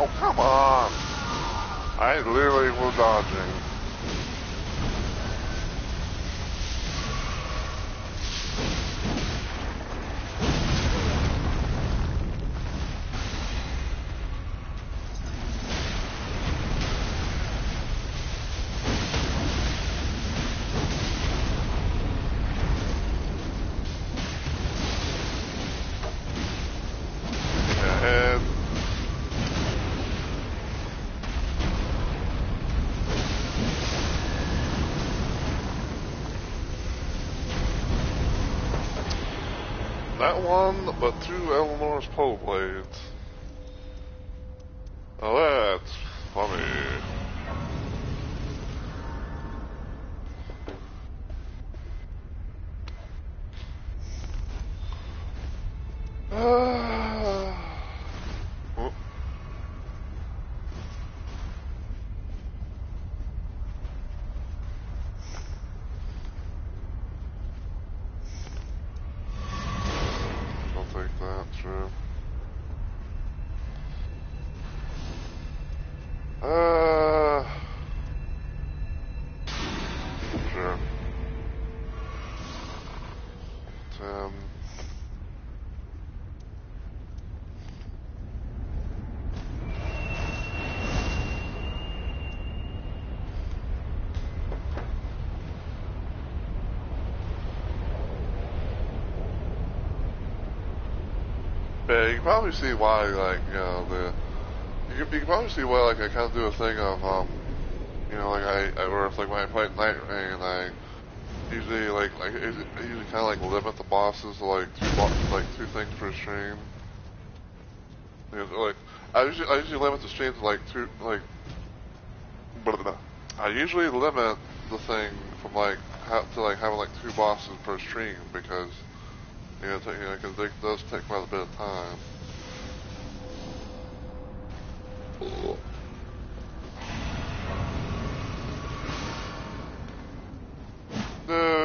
Oh, come on! I literally was dodging. And that one, but two Eleanor's pole blades. Oh, that's funny. Oh. I'll take that, sure. Sure. 10. Yeah, you can probably see why, like, you can probably see why, like, I kind of do a thing of, like, or if, like, when I play Night Rain, I usually, I usually kind of, like, limit the bosses to, like, two things per stream. Because, like, I usually limit the stream to, like, blah, blah, blah. I usually limit the thing from, like, having, like, two bosses per stream, because, because it does take quite a bit of time. No.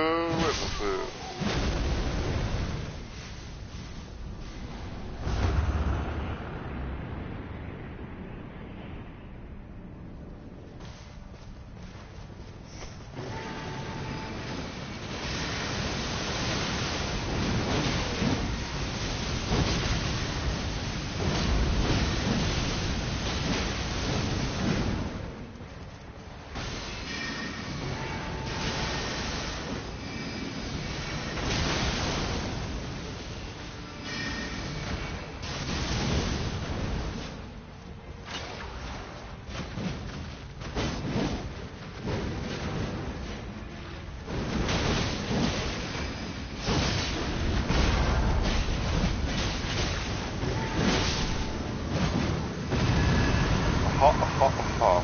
ha ha ha.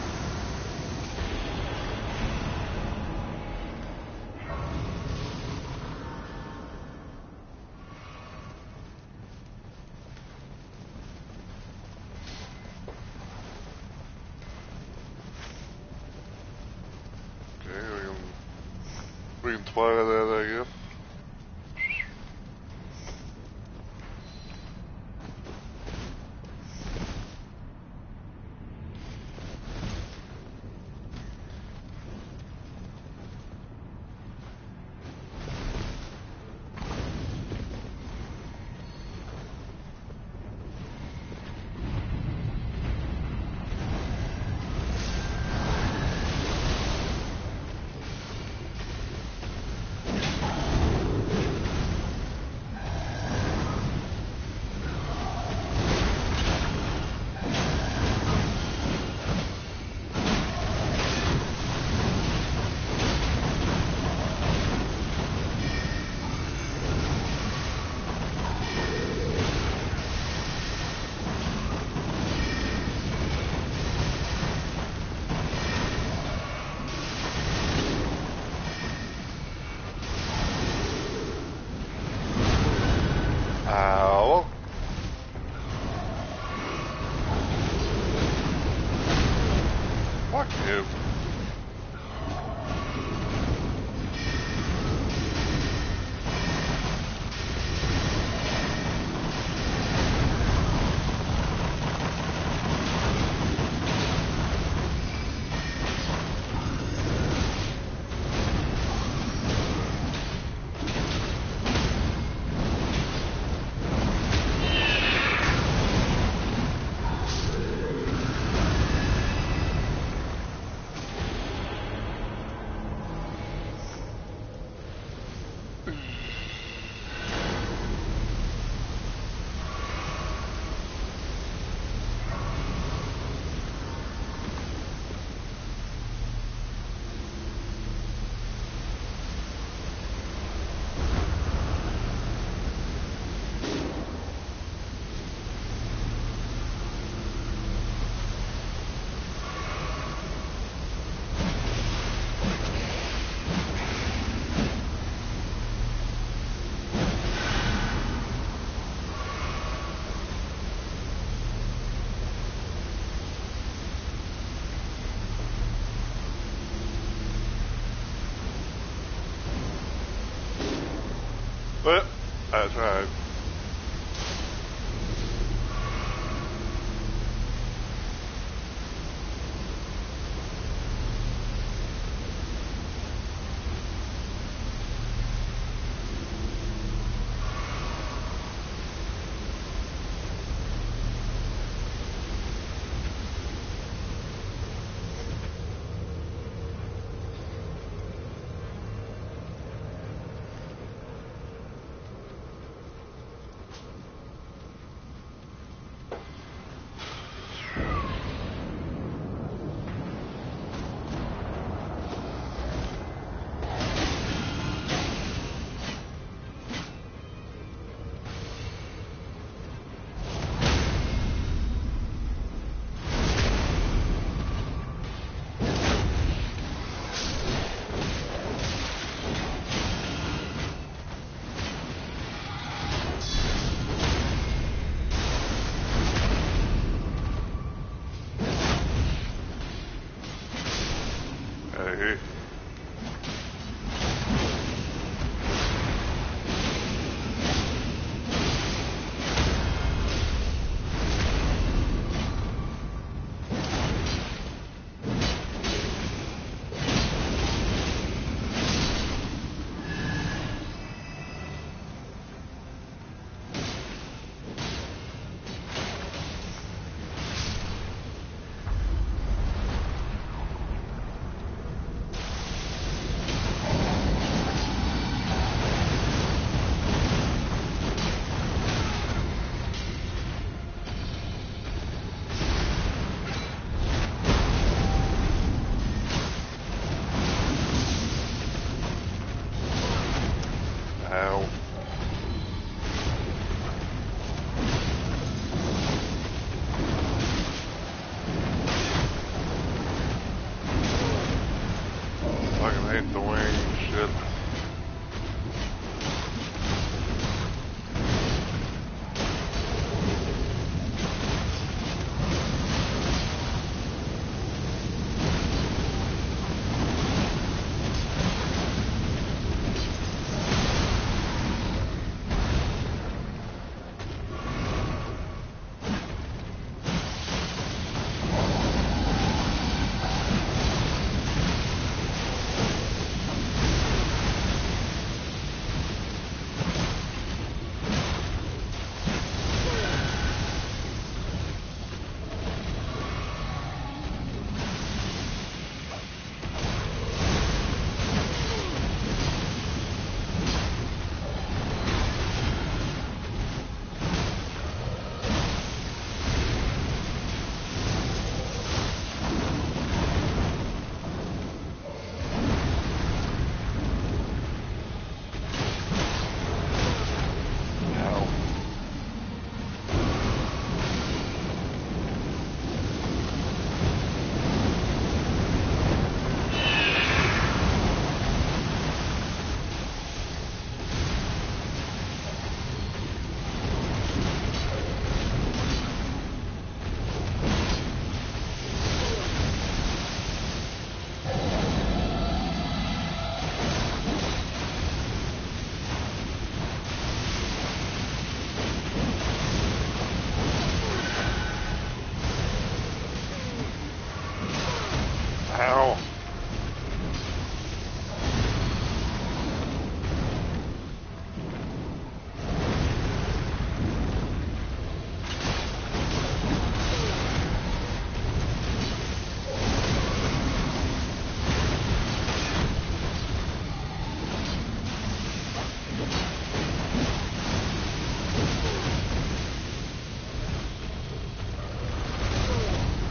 Okay, we can try that, I guess. Ow. Fuck you. But that's right.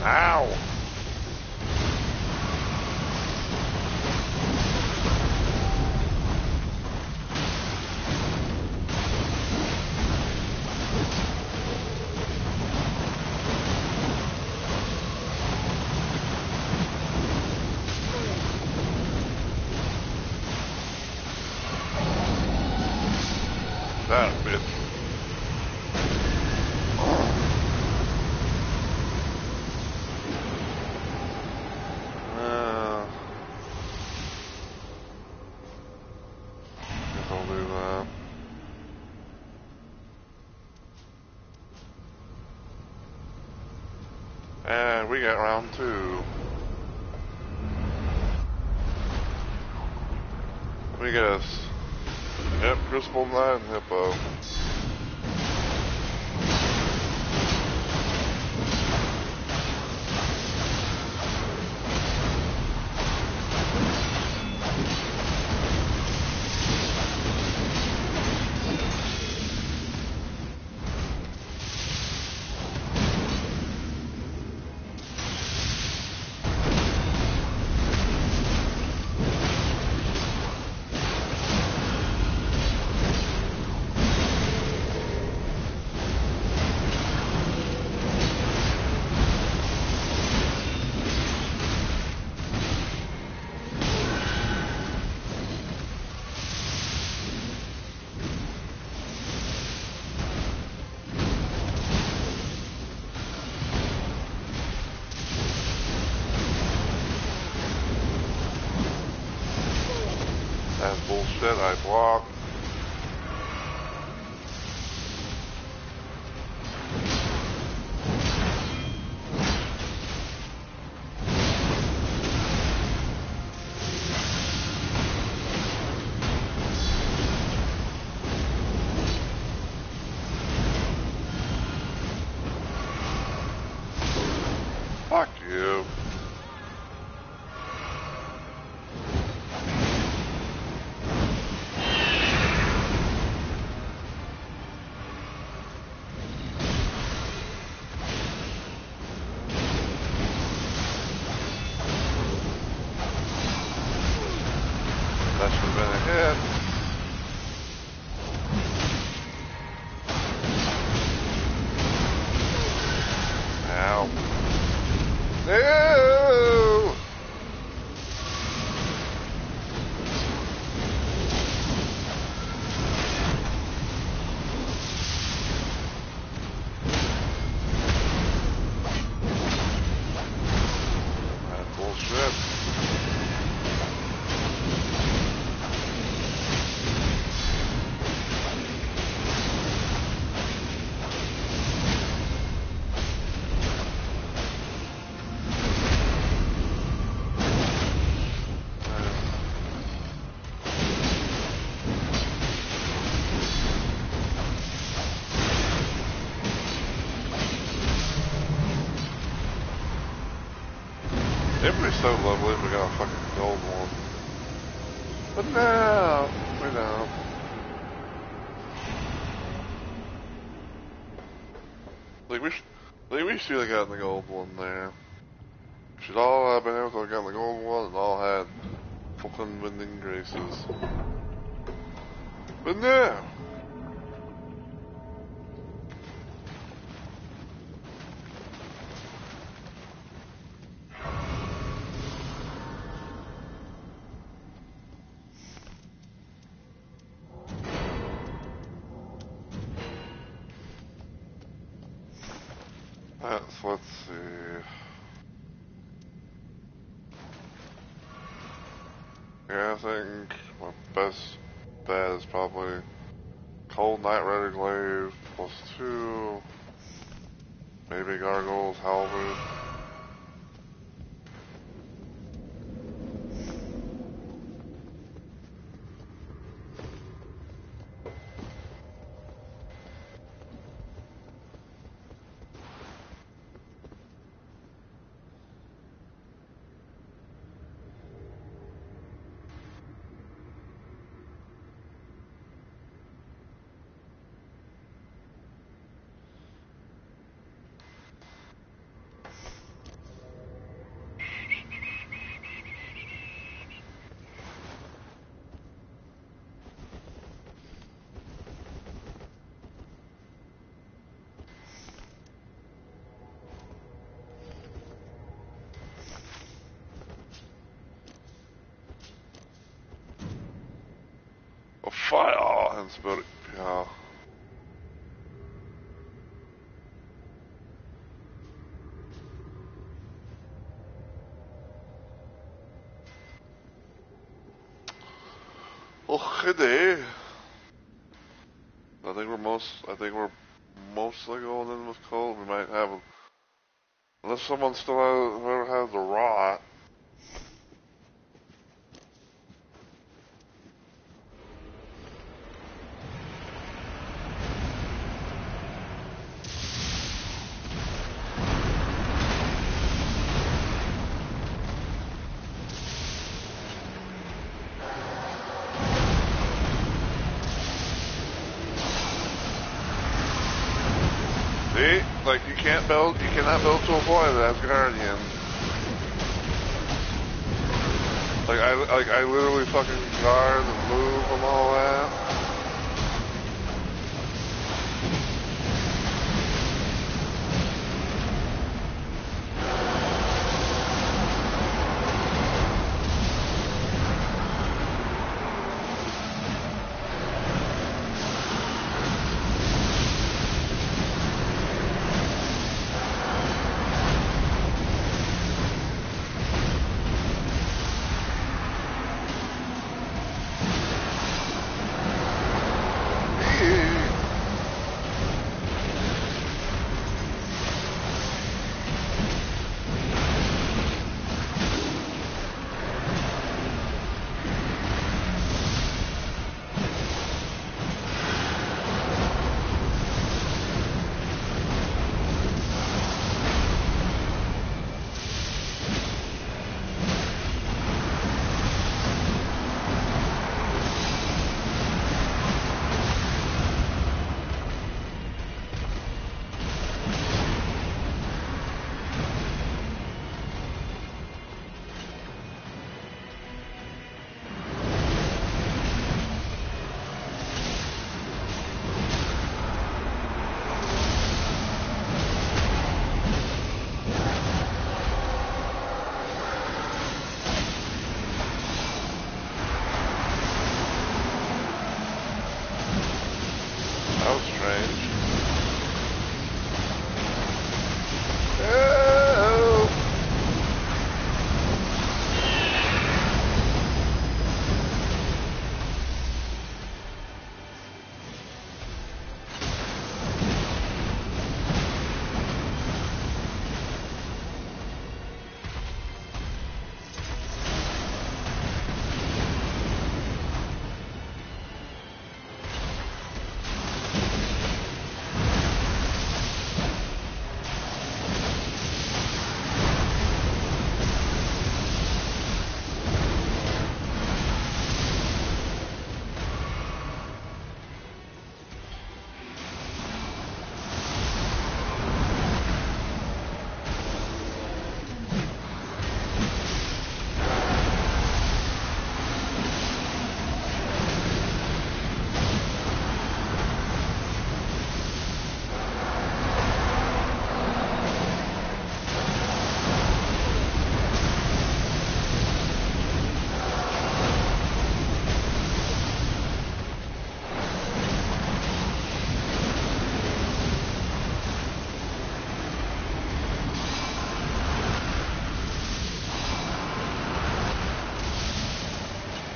Ow! That bitch. Guess I'll do that. And we got round 2. We get us. Yep, Crucible Knight and Hippo. That's bullshit, I blocked. Fuck you. That should have been a hit. Ow. No! That's bullshit. Everybody's so lovely, we got a fucking gold one. But no, we don't. Like we should have gotten the gold one there. Should all have been able to have gotten the gold one and all had fucking winning graces. But no! Let's see. Yeah, I think my best bet is probably Cold Night Rider Glaive +2. Maybe Gargoyle's Halberd. It's about, yeah. Okay. I think we're mostly going in with cold. We might have, unless someone still has the rot. See? Like, you cannot build to avoid it as Guardian. I literally fucking guard and move and all that. That was strange. Help!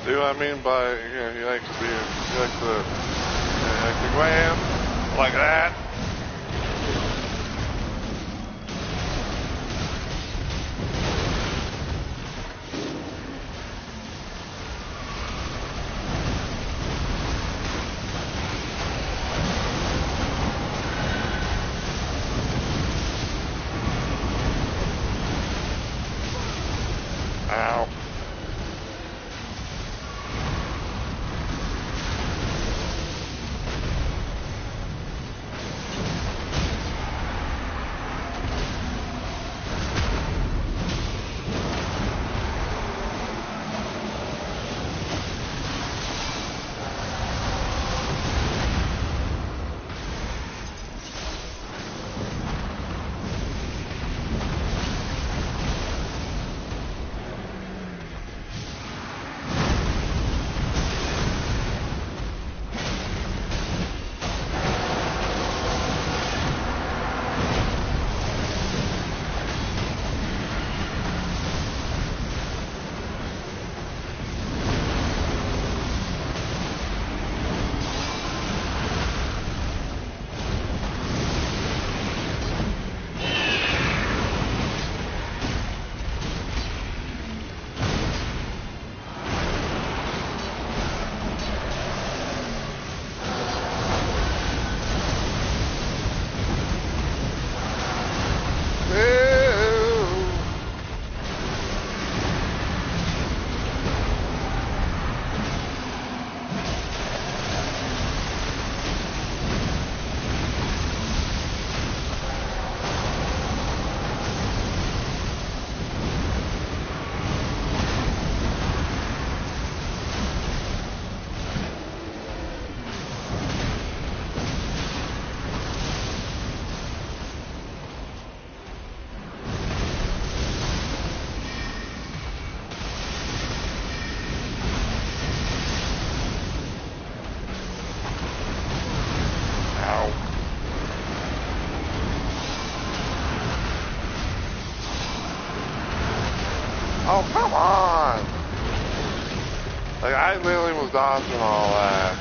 See what I mean by, he likes the glam, like that. Ow. Oh, come on! Like, I literally was dodging all that.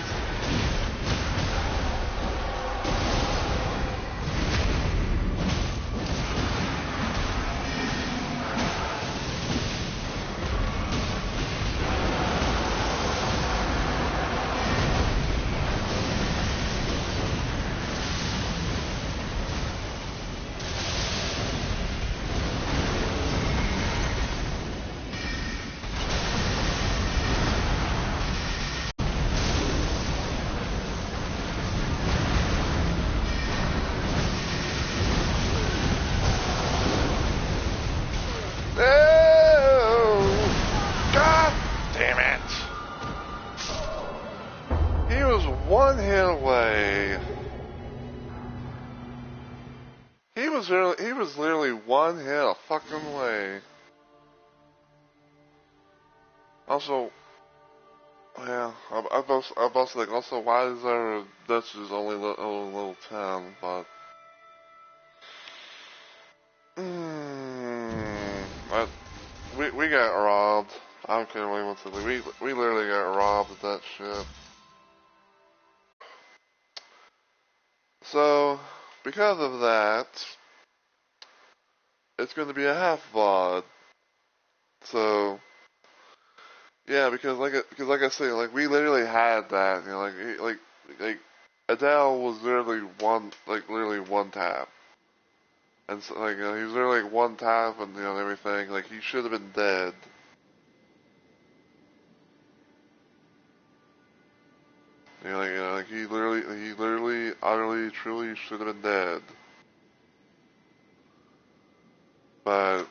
No! God damn it! He was one hit away. He was literally one hit a fucking way. Also, yeah, I was like, also, why is our Dutchess only level 10, but... I, we got robbed. I don't care what he wants to do. We literally got robbed of that shit. So, because of that, it's going to be a half VOD. So, yeah, because like I say, like we literally had that, you know, like Adele was literally one tap, and so, like he was literally like one tap and everything. Like he should have been dead. Like he literally, utterly, truly should have been dead. But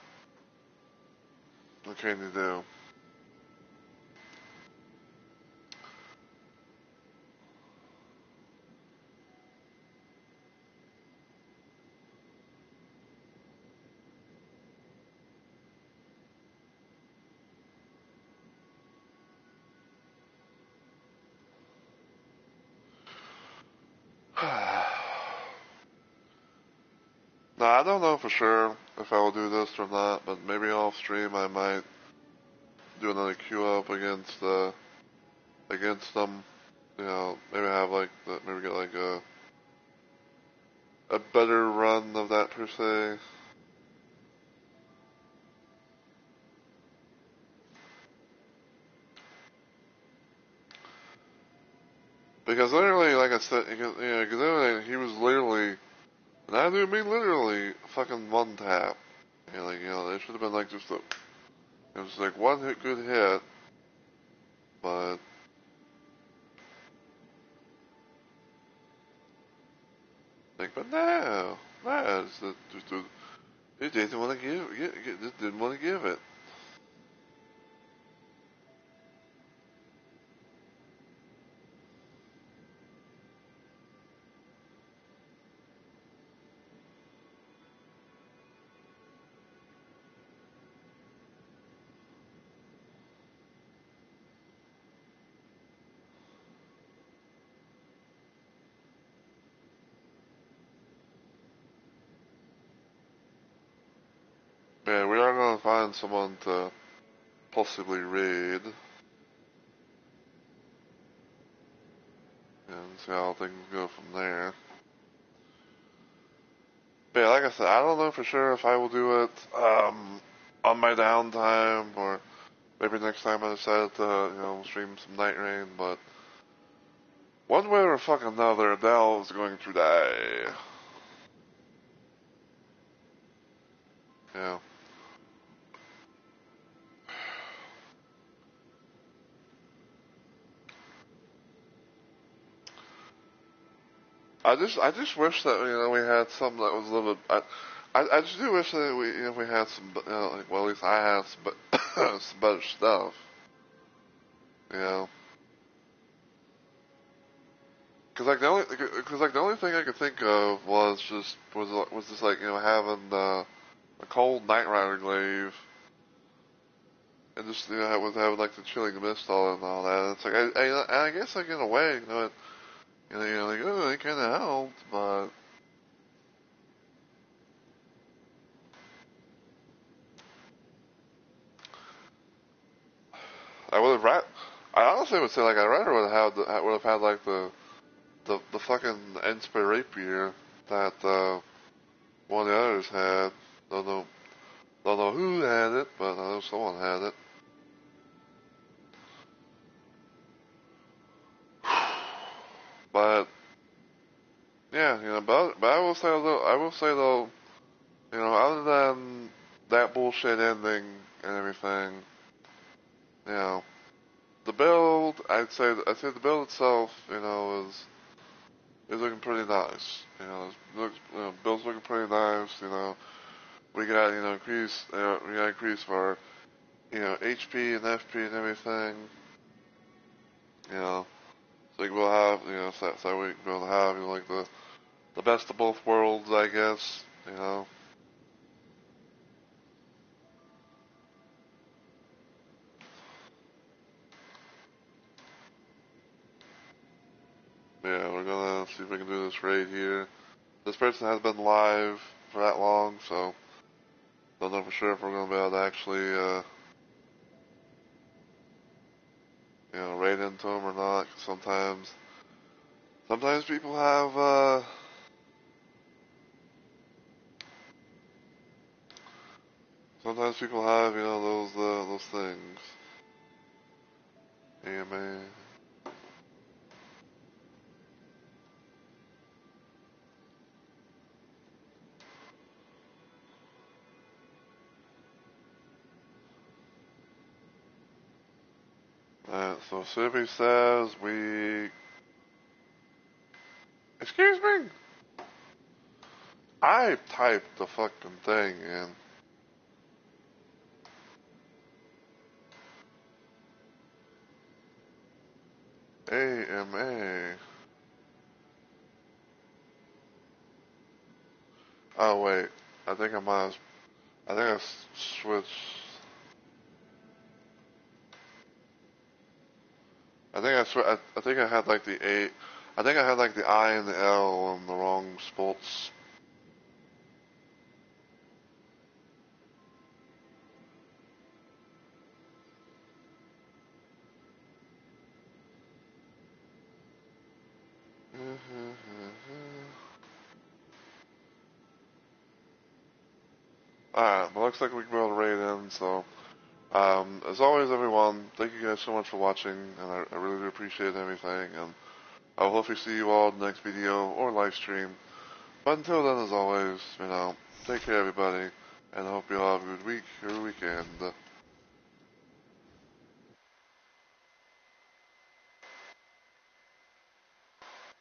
what can you do? No, I don't know for sure if I will do this or not, but maybe off stream I might do another queue up against them. Maybe have maybe get like a better run of that per se. Because literally, like I said, because he was literally, and I do mean literally, fucking one tap. It should have been like just it was like one good hit, but but no, he didn't want to just didn't want to give it. Yeah, we are gonna find someone to possibly raid and see how things go from there. But yeah, like I said, I don't know for sure if I will do it on my downtime or maybe next time I decide to stream some Night Rain. But one way or fucking another, Adele is going to die. Yeah. I just wish that we had something that was a little bit. I just do wish that we had some well, at least I had some better stuff. You know, because like the only thing I could think of was just like having a cold Night Rider glaive and just with having like the chilling mist and all that. And it's like I guess like in a way like oh it kind of helped, but. honestly would say like I'd rather would have had like the fucking Ensper rapier that one of the others had. Don't know who had it, but I know someone had it. But yeah, but I will say though, other than that bullshit ending and everything, you know, the build, I'd say the build itself, is looking pretty nice. Build's looking pretty nice. We got increase for HP and FP and everything. So we'll have so we can be able to have like the best of both worlds, I guess. Yeah, we're gonna see if we can do this raid here. This person has been live for that long, so don't know for sure if we're gonna be able to actually raid into them or not. 'Cause sometimes people have those things. AMA. So Sibby says excuse me? I typed the fucking thing in. AMA. Oh wait, I think I might have, I think I switched. I think I had like the A. I think I had like the I and the L on the wrong spots. Alright, well, looks like we can be able to raid in, so, as always, everyone, thank you guys so much for watching, and I really do appreciate everything, and I will hopefully see you all in the next video or live stream. But until then, as always, take care, everybody, and I hope you all have a good week or weekend.